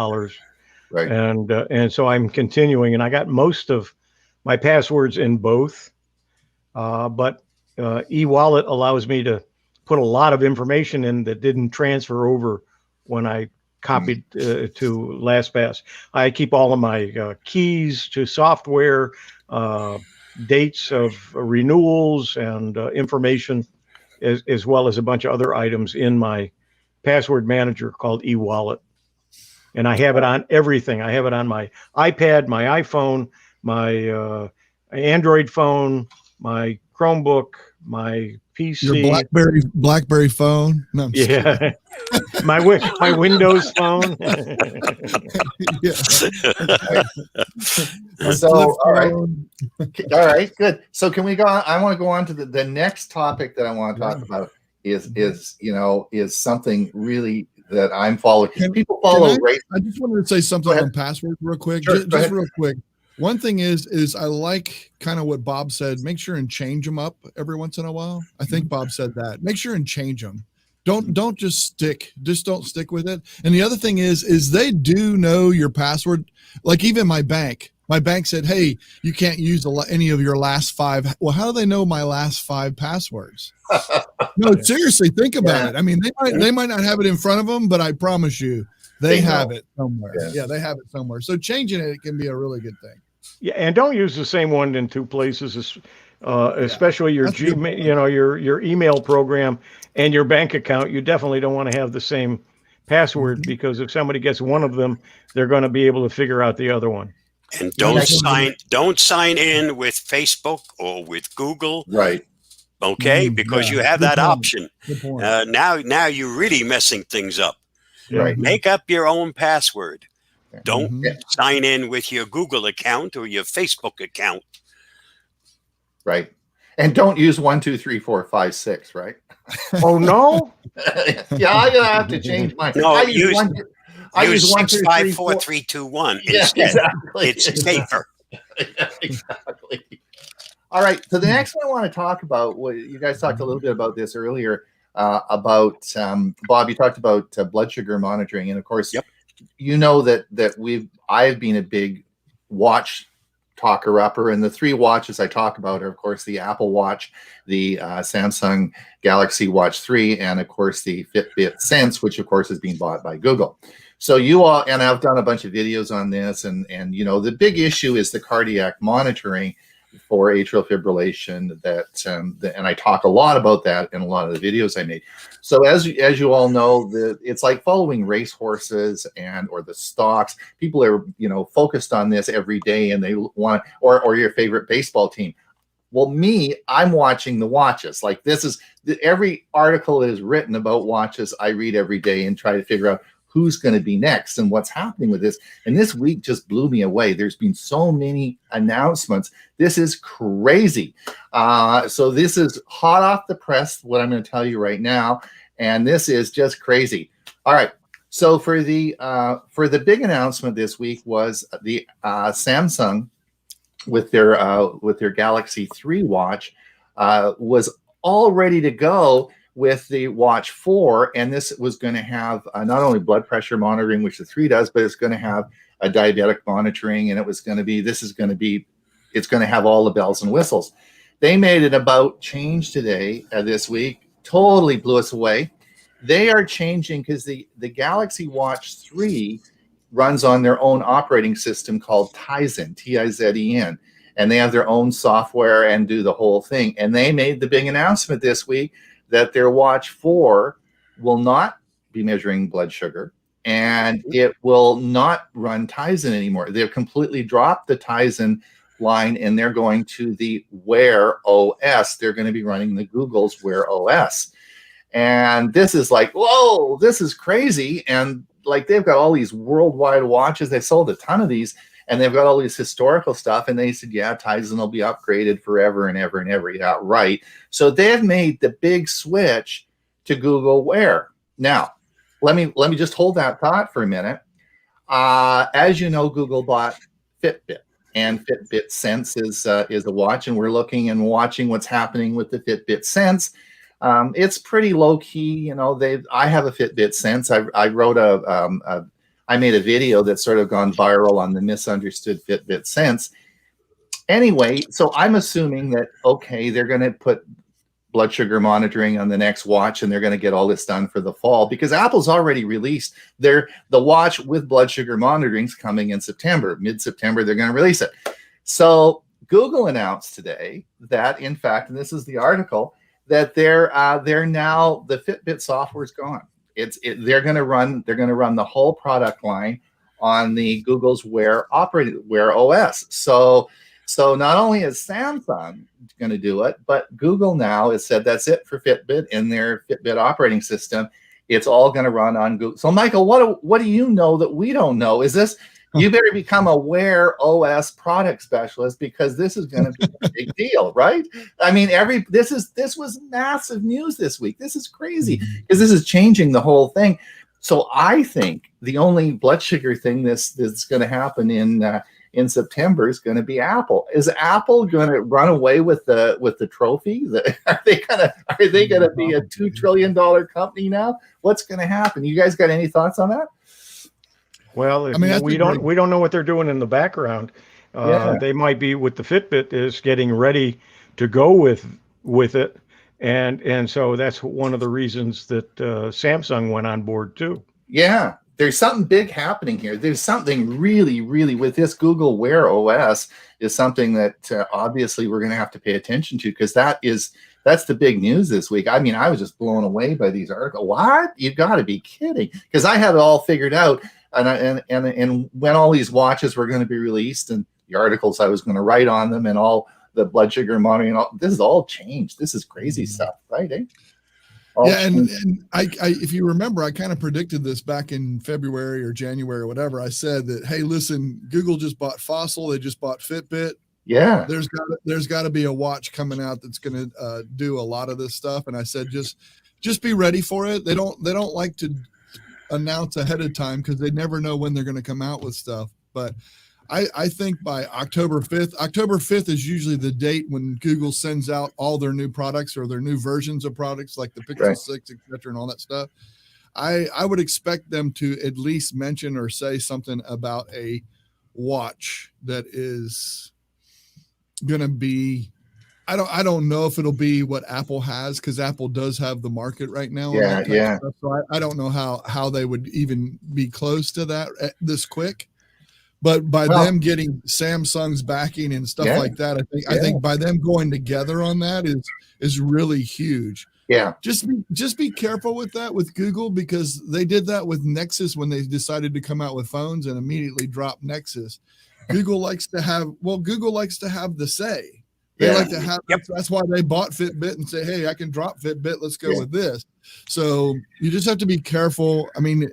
Right. And so I'm continuing, and I got most of my passwords in both. But eWallet allows me to put a lot of information in that didn't transfer over when I copied to LastPass. I keep all of my keys to software, dates of renewals, and information, as well as a bunch of other items in my password manager called eWallet. And I have it on everything. I have it on my iPad, my iPhone, my Android phone, my Chromebook, my PC. Your BlackBerry phone. No, I'm just kidding. my Windows phone. So all right, good. So can we go on? I want to go on to the next topic that I want to talk about is something really that I'm following. People follow. I just wanted to say something on passwords real quick. Sure, just real quick. One thing is I like kind of what Bob said. Make sure and change them up every once in a while. I think Bob said that. Make sure and change them. Don't just stick. Just don't stick with it. And the other thing is they do know your password. Like even my bank. My bank said, "Hey, you can't use any of your last 5." Well, how do they know my last 5 passwords? No, seriously, think about it. I mean, they might not have it in front of them, but I promise you, they have it somewhere. Yeah, they have it somewhere. So changing it can be a really good thing. Yeah, and don't use the same one in 2 places, especially your Gmail, your email program and your bank account. You definitely don't want to have the same password because if somebody gets one of them, they're going to be able to figure out the other one. And don't sign in with Facebook or with Google. Right. Okay, because you have that option. Now you're really messing things up. Right. Make up your own password. Don't sign in with your Google account or your Facebook account. Right. And don't use 1, 2, 3, 4, 5, 6. Right. Oh no. Yeah, I'm gonna have to change mine. No, I use 6, 5, 4, 3, 2, 1 instead. Exactly. It's safer. Exactly. All right. So the next one I want to talk about, you guys talked a little bit about this earlier, about Bob, you talked about blood sugar monitoring. And of course, you know that I've been a big watch talker upper, and the 3 watches I talk about are, of course, the Apple Watch, the Samsung Galaxy Watch 3, and of course the Fitbit Sense, which of course is being bought by Google. So you all, and I've done a bunch of videos on this, and the big issue is the cardiac monitoring for atrial fibrillation. And I talk a lot about that in a lot of the videos I made. So as you all know, it's like following race horses or the stocks. People are focused on this every day, and they want or your favorite baseball team. Well, I'm watching the watches. Like this is every article that is written about watches I read every day and try to figure out who's going to be next and what's happening with this. And this week just blew me away. There's been so many announcements. This is crazy. So this is hot off the press, what I'm going to tell you right now. And this is just crazy. All right. So for the big announcement this week was the Samsung with their Galaxy 3 watch was all ready to go with the Watch 4, and this was going to have not only blood pressure monitoring, which the 3 does, but it's going to have a diabetic monitoring, and it's going to have all the bells and whistles. They made an about change today this week, totally blew us away. They are changing because the Galaxy Watch 3 runs on their own operating system called Tizen, Tizen, and they have their own software and do the whole thing. And they made the big announcement this week that their Watch 4 will not be measuring blood sugar, and it will not run Tizen anymore. They've completely dropped the Tizen line, and they're going to the Wear OS. They're going to be running the Google's Wear OS. And this is like, whoa, this is crazy. And like, they've got all these worldwide watches. They sold a ton of these, and they've got all these historical stuff. And they said, yeah, Tizen will be upgraded forever and ever and ever. Yeah, right. So they've made the big switch to Google Wear. Now, let me just hold that thought for a minute. As you know, Google bought Fitbit, and Fitbit Sense is a watch, and we're looking and watching what's happening with the Fitbit Sense. It's pretty low key, I have a Fitbit Sense. I made a video that's sort of gone viral on the misunderstood Fitbit Sense. Anyway, so I'm assuming that, okay, they're going to put blood sugar monitoring on the next watch, and they're going to get all this done for the fall, because Apple's already released the watch with blood sugar monitoring's coming in September. Mid-September, they're going to release it. So Google announced today that, in fact, and this is the article, that they're now, the Fitbit software is gone. They're going to run the whole product line on the Google's Wear OS. So not only is Samsung going to do it, but Google now has said that's it for Fitbit in their Fitbit operating system. It's all going to run on Google. So Michael, what do you know that we don't know? Is this? You better become a Wear OS product specialist, because this is going to be a big deal, right? I mean, this was massive news this week. This is crazy, because this is changing the whole thing. So I think the only blood sugar thing that's going to happen in September is going to be Apple. Is Apple going to run away with the trophy? Are they going to be a $2 trillion company now? What's going to happen? You guys got any thoughts on that? Well, we don't know what they're doing in the background. They might be, with the Fitbit, is getting ready to go with it, and so that's one of the reasons that Samsung went on board too. Yeah, there's something big happening here. There's something really, really, with this Google Wear OS is something that obviously we're going to have to pay attention to, because that's the big news this week. I mean, I was just blown away by these articles. What? You've got to be kidding! Because I had it all figured out. And when all these watches were going to be released, and the articles I was going to write on them, and all the blood sugar monitoring, this is all changed. This is crazy stuff, right? And I, if you remember, I kind of predicted this back in February or January or whatever. I said that, hey, listen, Google just bought Fossil. They just bought Fitbit. Yeah, there's got to be a watch coming out that's going to do a lot of this stuff. And I said, just be ready for it. They don't like to announce ahead of time, because they never know when they're going to come out with stuff. But I think by October 5th is usually the date when Google sends out all their new products, or their new versions of products, like the Pixel 6, etc., and all that stuff. I would expect them to at least mention or say something about a watch that is going to be, I don't know if it'll be what Apple has, because Apple does have the market right now. Yeah. So I don't know how they would even be close to that this quick. But by them getting Samsung's backing and stuff like that, I think by them going together on that is really huge. Yeah. Just be careful with that with Google, because they did that with Nexus when they decided to come out with phones and immediately drop Nexus. Google likes to have the say. They like to have. That's why they bought Fitbit and say, "Hey, I can drop Fitbit. Let's go with this." So you just have to be careful. I mean,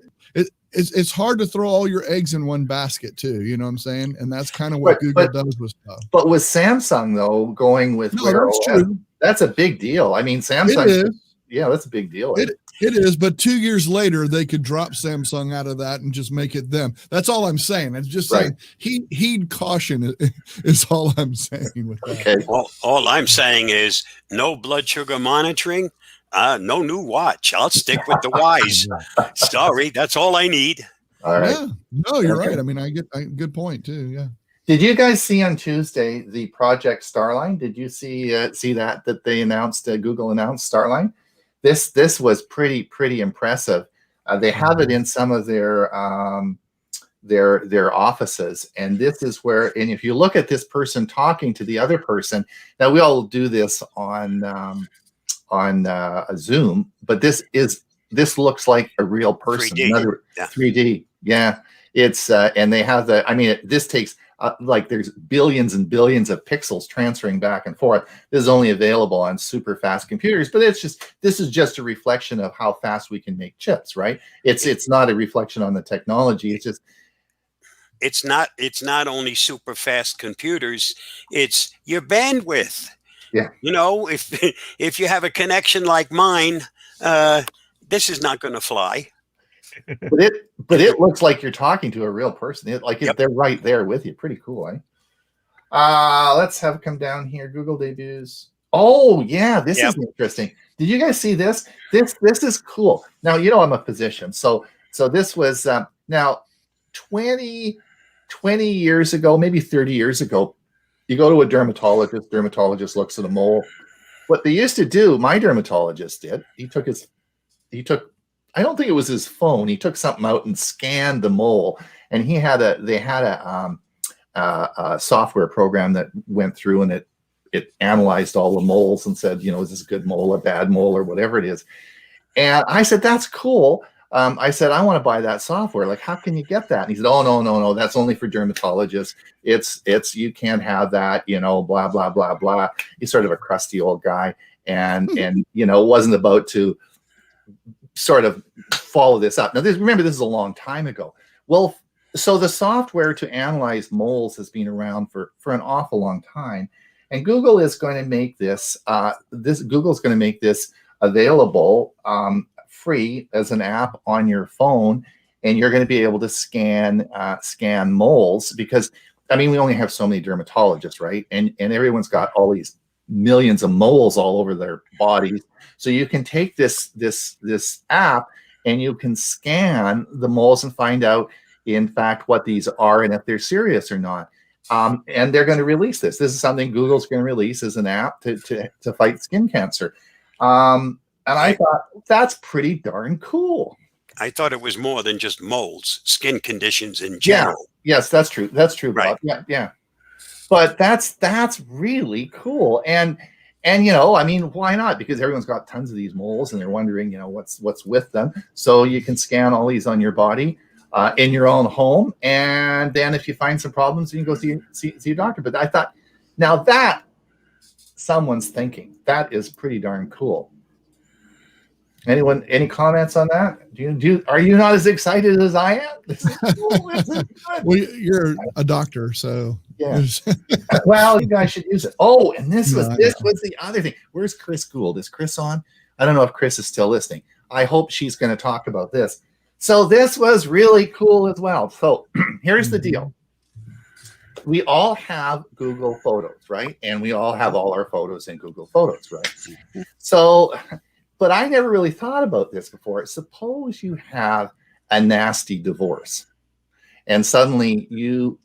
it's hard to throw all your eggs in one basket too. You know what I'm saying? And that's kind of what Google does with stuff. But with Samsung though, going with Wear OS, true. That's a big deal. I mean, Samsung. It is. Yeah, that's a big deal. It is, but 2 years later, they could drop Samsung out of that and just make it them. That's all I'm saying. It's just saying heed caution is all I'm saying with that. Okay. All I'm saying is no blood sugar monitoring, no new watch. I'll stick with the Wise. Sorry, that's all I need. All right. Yeah. No, you're right. I mean, I get good point too. Yeah. Did you guys see on Tuesday the Project Starline? Did you see that they announced? Google announced Starline. This was pretty impressive. They have it in some of their offices, and this is where. And if you look at this person talking to the other person, now we all do this on a Zoom, but this looks like a real person. 3D. 3D. Yeah, it's and they have the. I mean, this takes. Like there's billions and billions of pixels transferring back and forth. This is only available on super fast computers, but this is just a reflection of how fast we can make chips, right? It's not a reflection on the technology. It's not only super fast computers, it's your bandwidth. Yeah. You know, if you have a connection like mine, this is not going to fly. But it looks like you're talking to a real person. They're right there with you. Pretty cool, eh? Let's have it come down here. Google debuts. Oh yeah, this is interesting. Did you guys see this? This is cool. Now I'm a physician, so this was now 20 years ago, maybe 30 years ago. You go to a dermatologist. Dermatologist looks at a mole. What they used to do, my dermatologist did. He took. I don't think it was his phone. He took something out and scanned the mole, and they had a software program that went through and it analyzed all the moles and said, is this a good mole, a bad mole, or whatever it is. And I said, that's cool. I said, I want to buy that software. Like, how can you get that? And he said, oh, no, that's only for dermatologists. It's you can't have that, blah, blah, blah, blah. He's sort of a crusty old guy, and wasn't about to sort of follow this up. Now, remember, this is a long time ago. Well, so the software to analyze moles has been around for an awful long time, and Google is going to make this. Google's going to make this available free as an app on your phone, and you're going to be able to scan moles because we only have so many dermatologists, right? And everyone's got all these millions of moles all over their bodies. So you can take this app and you can scan the moles and find out, in fact, what these are and if they're serious or not. And they're going to release this. This is something Google's going to release as an app to fight skin cancer. And I thought that's pretty darn cool. I thought it was more than just moles, skin conditions in general. Yeah. Yes, that's true. That's true, Bob. Right. Yeah. But that's really cool. And why not? Because everyone's got tons of these moles and they're wondering, what's with them. So you can scan all these on your body in your own home. And then if you find some problems, you can go see your doctor. But I thought, now that someone's thinking, that is pretty darn cool. Anyone, any comments on that? Are you not as excited as I am? This is cool. This is good. Well, you're a doctor, so yeah. Well, you guys should use it. Oh, and this was the other thing. Where's Chris Gould? Is Chris on? I don't know if Chris is still listening. I hope she's going to talk about this. So this was really cool as well. So here's the deal. We all have Google Photos, right? And we all have all our photos in Google Photos, right? So, but I never really thought about this before. Suppose you have a nasty divorce and suddenly you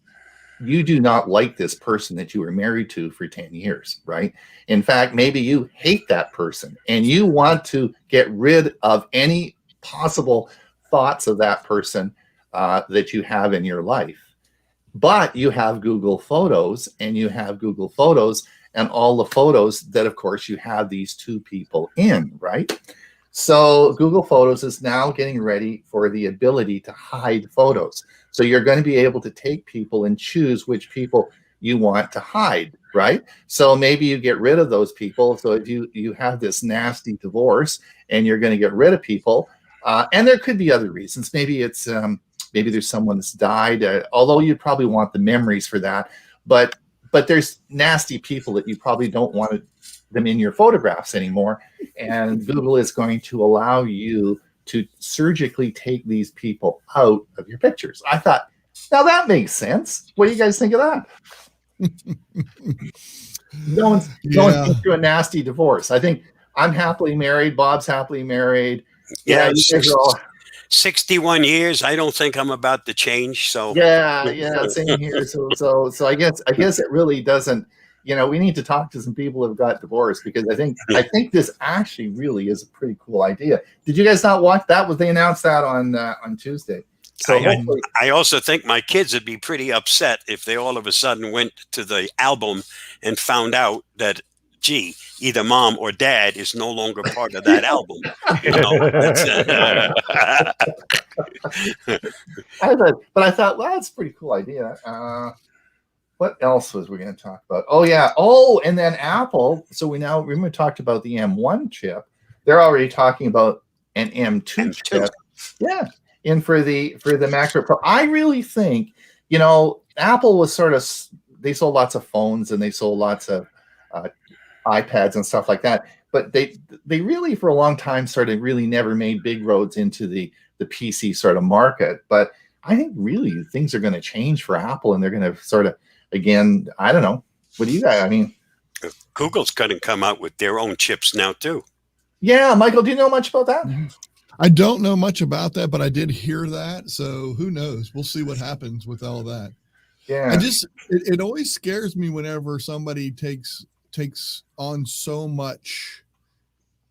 do not like this person that you were married to for 10 years, right? In fact, maybe you hate that person and you want to get rid of any possible thoughts of that person that you have in your life. But you have Google Photos and all the photos that, of course, you have these two people in, right? So Google Photos is now getting ready for the ability to hide photos. So you're going to be able to take people and choose which people you want to hide, right? So maybe you get rid of those people. So if you have this nasty divorce and you're going to get rid of people, And there could be other reasons. Maybe it's maybe there's someone that's died. Although you probably want the memories for that, but there's nasty people that you probably don't want them in your photographs anymore. And Google is going to allow you to surgically take these people out of your pictures. I thought, now that makes sense. What do you guys think of that? Going through a nasty divorce. I think I'm happily married. Bob's happily married. Yeah, you guys are all 61 years. I don't think I'm about to change. So yeah, same here. So I guess it really doesn't. We need to talk to some people who've got divorced, because I think this actually really is a pretty cool idea. Did you guys not watch that? They announced that on Tuesday. So I also think my kids would be pretty upset if they all of a sudden went to the album and found out that, gee, either mom or dad is no longer part of that album. I thought, well, that's a pretty cool idea. What else was we going to talk about? Oh, yeah. Oh, and then Apple. So we talked about the M1 chip. They're already talking about an M2 chip. Yeah. And for the MacBook Pro, I really think, Apple was they sold lots of phones and they sold lots of iPads and stuff like that. But they really, for a long time, really never made big roads into the PC sort of market. But I think really things are going to change for Apple, and they're going to again, I don't know. What do you guys? I mean, Google's going to come out with their own chips now too. Yeah, Michael, do you know much about that? I don't know much about that, but I did hear that. So who knows? We'll see what happens with all that. Yeah. It always scares me whenever somebody takes on so much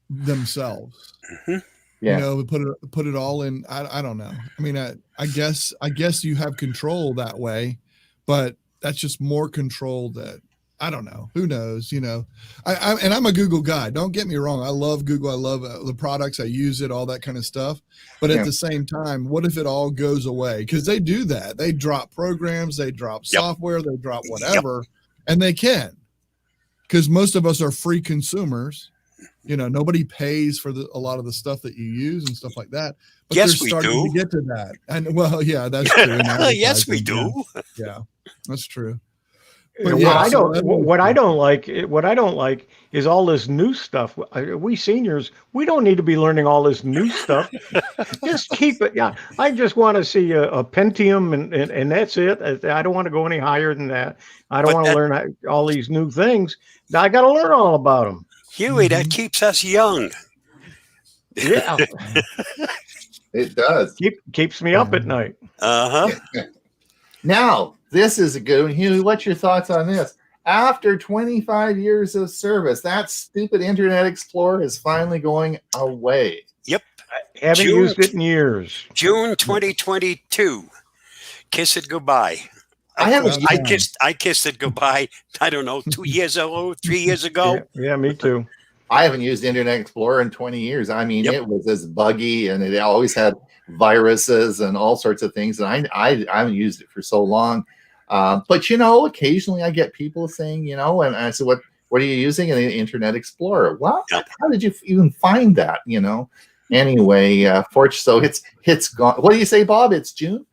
themselves. Mm-hmm. Yeah. Put it all in. I don't know. I mean, I guess you have control that way, but that's just more control that I don't know. Who knows? I'm a Google guy. Don't get me wrong. I love Google. I love the products. I use it, all that kind of stuff. But at the same time, what if it all goes away? Because they do that. They drop programs, they drop software, they drop whatever, and they can. Because most of us are free consumers. Nobody pays for a lot of the stuff that you use and stuff like that. But yes, they're starting to get to that. And well, yeah, that's true. Yes, we do. Yeah, that's true. What I don't like is all this new stuff. We seniors, we don't need to be learning all this new stuff. Just keep it. Yeah, I just want to see a Pentium, and that's it. I don't want to go any higher than that. I don't want to learn all these new things. I got to learn all about them. Hewie, that keeps us young. Yeah, it does. Keeps me up at night. Now, this is a good one. Hewie, what's your thoughts on this? After 25 years of service, that stupid Internet Explorer is finally going away. Yep. I haven't used it in years. June 2022. Kiss it goodbye. I kissed it goodbye. I don't know, 2 years ago, 3 years ago. Yeah, me too. I haven't used Internet Explorer in 20 years. I mean, it was as buggy, and it always had viruses and all sorts of things. And I haven't used it for so long. But occasionally I get people saying, and I said, what are you using? An Internet Explorer? Well, how did you even find that? Anyway, so it's gone. What do you say, Bob? It's June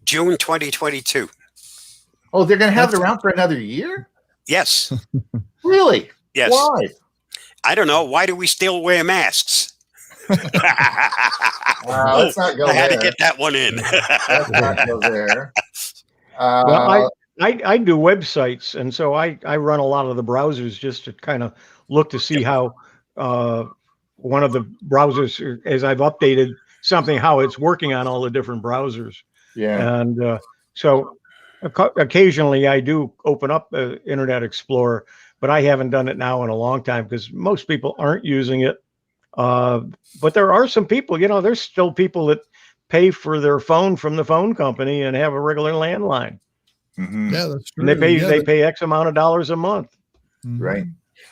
2022. Oh, they're going to have it around for another year? Yes. Really? Yes. Why? I don't know. Why do we still wear masks? Let's not go I had there. to get that one in. Let's not go there. Well, I do websites, and so I run a lot of the browsers just to kind of look to see how one of the browsers, as I've updated something, how it's working on all the different browsers. Yeah. And so occasionally I do open up Internet Explorer, but I haven't done it now in a long time because most people aren't using it. But there are some people, there's still people that pay for their phone from the phone company and have a regular landline. Mm-hmm. Yeah, that's true. And they pay X amount of dollars a month. Mm-hmm. Right.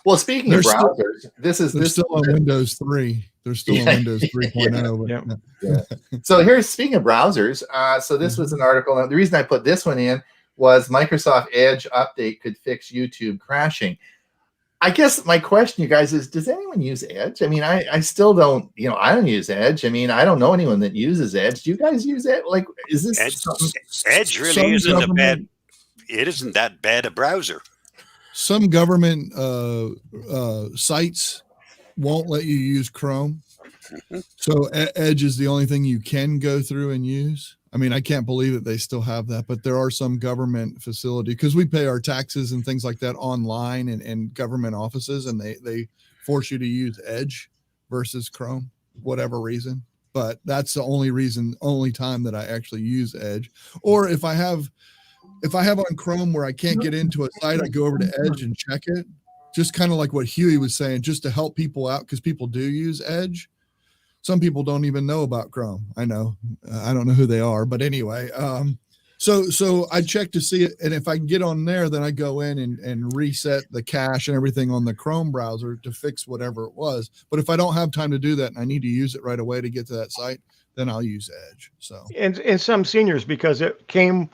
Well, speaking of browsers, this is still on Windows 3. They're still on Windows 3.0. Yeah. So speaking of browsers, so this was an article. Now, the reason I put this one in was Microsoft Edge update could fix YouTube crashing. I guess my question, you guys, is: does anyone use Edge? I mean, I still don't. I don't use Edge. I mean, I don't know anyone that uses Edge. Do you guys use it? Like, is this Edge really isn't a bad? It isn't that bad a browser. Some government sites won't let you use Chrome. So Edge is the only thing you can go through and use. I mean, I can't believe that they still have that, but there are some government facility, because we pay our taxes and things like that online and government offices, and they force you to use Edge versus Chrome, whatever reason. But that's the only time that I actually use Edge. Or if I have on Chrome where I can't get into a site, I go over to Edge and check it. Just kind of like what Hewie was saying, just to help people out, because people do use Edge. Some people don't even know about Chrome. I know. I don't know who they are, but anyway. So I check to see it, and if I can get on there, then I go in and reset the cache and everything on the Chrome browser to fix whatever it was. But if I don't have time to do that and I need to use it right away to get to that site, then I'll use Edge. So and some seniors, because it came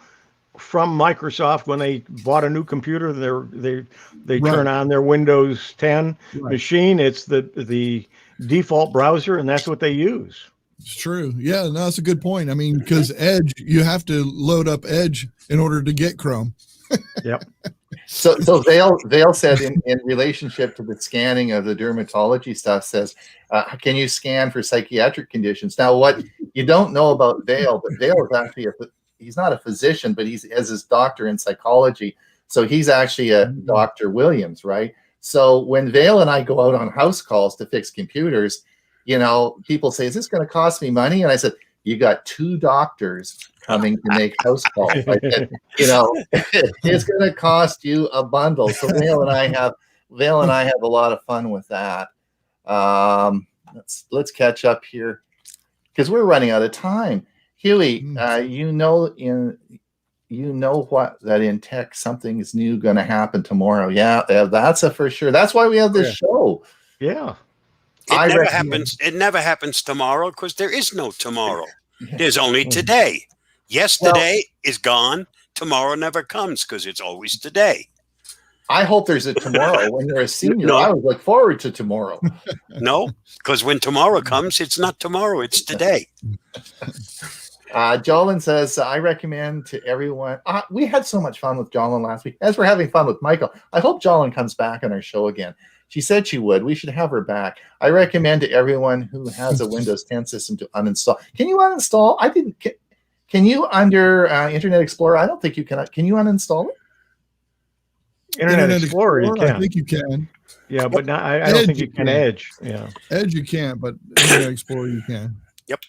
from Microsoft when they bought a new computer, they turn on their Windows 10 machine. It's the default browser, and that's what they use. It's true. Yeah, no, that's a good point. I mean, because Edge, you have to load up Edge in order to get Chrome. Yep. So Vale said in relationship to the scanning of the dermatology stuff, says, can you scan for psychiatric conditions? Now, what you don't know about Vale, but Vale is actually he's not a physician, but he has his doctor in psychology. So he's actually a Dr. Williams, right? So when Vale and I go out on house calls to fix computers, people say, is this going to cost me money? And I said, you got 2 doctors coming to make house calls. I said, it's going to cost you a bundle. So Vale and I have a lot of fun with that. Let's catch up here because we're running out of time. Hewie, you know what, that in tech something is new going to happen tomorrow. Yeah, that's a for sure. That's why we have this show. Yeah. It never happens tomorrow, because there is no tomorrow. There's only today. Yesterday is gone. Tomorrow never comes, because it's always today. I hope there's a tomorrow. When you're a senior, I would look forward to tomorrow. No, because when tomorrow comes, it's not tomorrow, it's today. Jolyn says, I recommend to everyone. We had so much fun with Jolyn last week, as we're having fun with Michael. I hope Jolyn comes back on our show again. She said she would. We should have her back. I recommend to everyone who has a Windows 10 system to uninstall. Can you uninstall? I didn't. Can you under Internet Explorer? I don't think you can. Can you uninstall it? Internet Explorer, you can. I think you can. Yeah, but not, I don't think you can Edge. Yeah, Edge you can't, but Internet Explorer you can. Yep.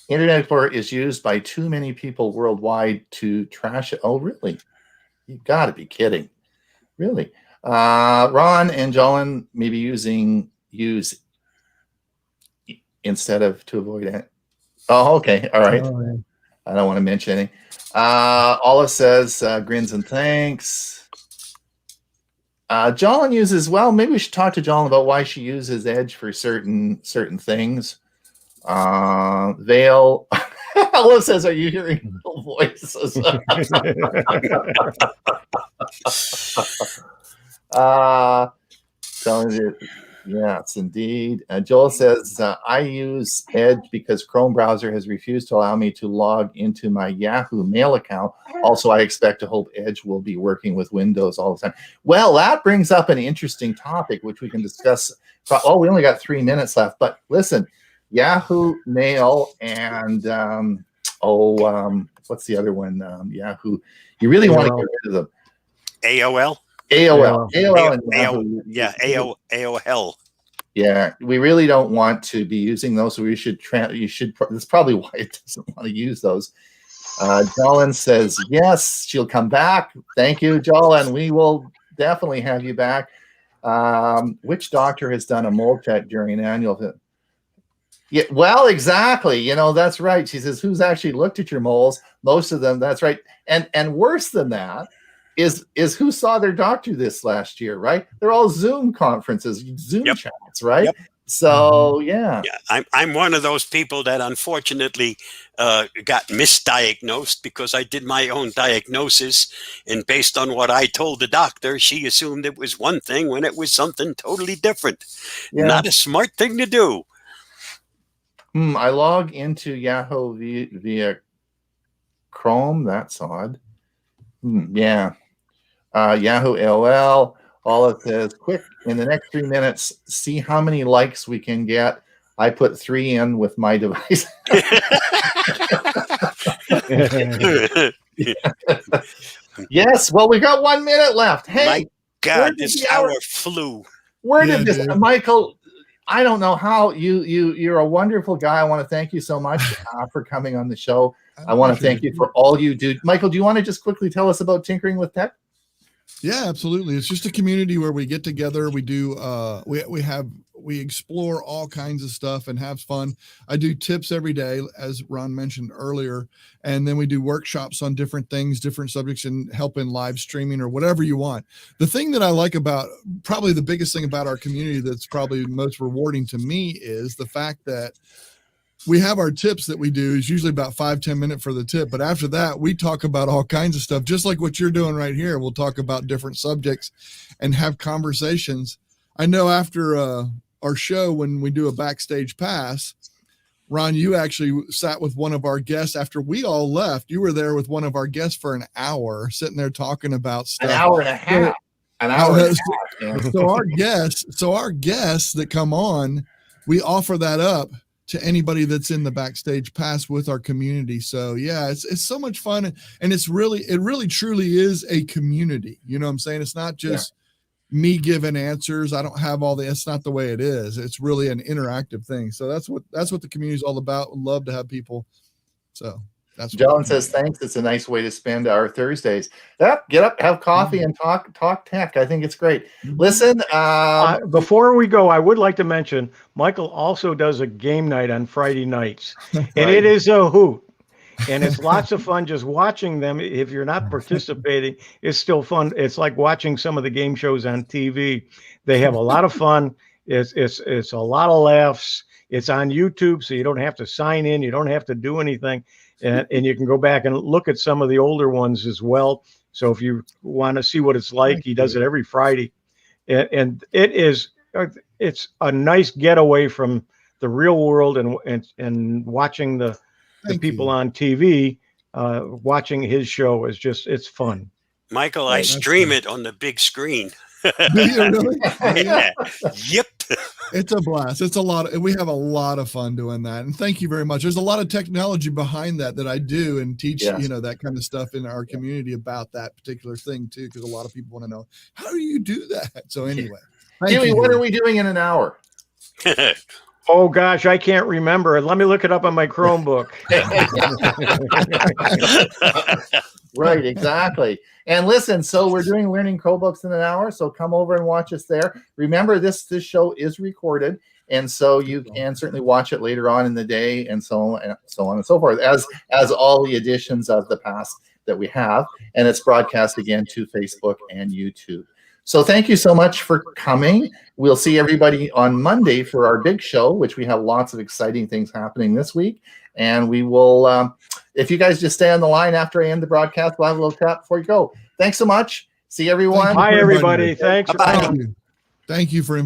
Internet Explorer is used by too many people worldwide to trash it. Oh, really? You got to be kidding. Really? Ron and Jolyn maybe use instead of to avoid it. Oh, okay. All right. Oh, yeah. I don't want to mention anything. Olive says, grins and thanks. Jolyn uses, well, maybe we should talk to Jolyn about why she uses Edge for certain things. Vale. Olive says, are you hearing little voices? Yes, indeed. Joel says, I use Edge because Chrome browser has refused to allow me to log into my Yahoo Mail account. Also, I expect to hope Edge will be working with Windows all the time. Well, that brings up an interesting topic, which we can discuss. Oh, we only got 3 minutes left, but listen, Yahoo Mail and what's the other one? Yahoo. You really want to get rid of them. AOL. AOL and Yahoo. Yeah, AOL. Yeah, we really don't want to be using those. So we should. That's probably why it doesn't want to use those. Jolyn says yes, she'll come back. Thank you, Jolyn. We will definitely have you back. Which doctor has done a mold check during an annual? Yeah, well, exactly. That's right. She says, who's actually looked at your moles? Most of them. That's right. And worse than that is who saw their doctor this last year, right? They're all Zoom conferences, Zoom chats, right? Yep. So yeah. I'm one of those people that unfortunately got misdiagnosed because I did my own diagnosis, and based on what I told the doctor, she assumed it was one thing when it was something totally different. Yeah. Not a smart thing to do. I log into Yahoo via Chrome. That's odd. Yeah. Yahoo LL. All it says, quick, in the next 3 minutes, see how many likes we can get. I put 3 in with my device. Yes. Well, we got 1 minute left. Hey, my God, this hour flew. Where did this, Michael? I don't know how you're a wonderful guy. I want to thank you so much for coming on the show. I want to thank you for all you do. Michael, do you want to just quickly tell us about Tinkering with Tech? Yeah, absolutely. It's just a community where we get together. We do, we explore all kinds of stuff and have fun. I do tips every day, as Ron mentioned earlier. And then we do workshops on different things, different subjects, and help in live streaming or whatever you want. The thing that I like about, probably the biggest thing about our community that's probably most rewarding to me, is the fact that we have our tips that we do is usually about 5-10 minutes for the tip. But after that, we talk about all kinds of stuff, just like what you're doing right here. We'll talk about different subjects and have conversations. I know after our show, when we do a backstage pass, Ron, you actually sat with one of our guests after we all left. You were there with one of our guests for an hour, sitting there talking about stuff. An hour and a half. An hour and a half. So our guests that come on, we offer that up to anybody that's in the backstage pass with our community. So yeah, it's so much fun. And it really truly is a community. You know what I'm saying? It's not just me giving answers. I don't have all the, it's not the way it is. It's really an interactive thing. So that's what the community is all about. We'd love to have people. So that's John says, thanks. It's a nice way to spend our Thursdays. Yep, get up, have coffee, and talk tech. I think it's great. Listen, before we go, I would like to mention Michael also does a game night on Friday nights, and it is a hoot. And it's lots of fun just watching them. If you're not participating, it's still fun. It's like watching some of the game shows on TV. They have a lot of fun. It's a lot of laughs. It's on YouTube, so you don't have to sign in. You don't have to do anything. And you can go back and look at some of the older ones as well. So if you want to see what it's like, he does it every Friday. And it's a nice getaway from the real world and watching the people on TV. Watching his show is it's fun. Michael, I stream it on the big screen. Do you really? Yeah. Yep. It's a blast. It's a lot. We have a lot of fun doing that. And thank you very much. There's a lot of technology behind that I do and teach, that kind of stuff in our community about that particular thing too, because a lot of people want to know, how do you do that? So anyway, Hewie, what are we doing in an hour? Oh gosh, I can't remember. Let me look it up on my Chromebook. Right, exactly. And listen, so we're doing Learning Chromebooks in an hour, so come over and watch us there. Remember, this show is recorded, and so you can certainly watch it later on in the day, and so on and so forth, as all the editions of the past that we have, and it's broadcast again to Facebook and YouTube. So thank you so much for coming. We'll see everybody on Monday for our big show, which we have lots of exciting things happening this week. And we will, if you guys just stay on the line after I end the broadcast, we'll have a little chat before you go. Thanks so much. See everyone. Bye, everybody. Thanks for coming. Thank you for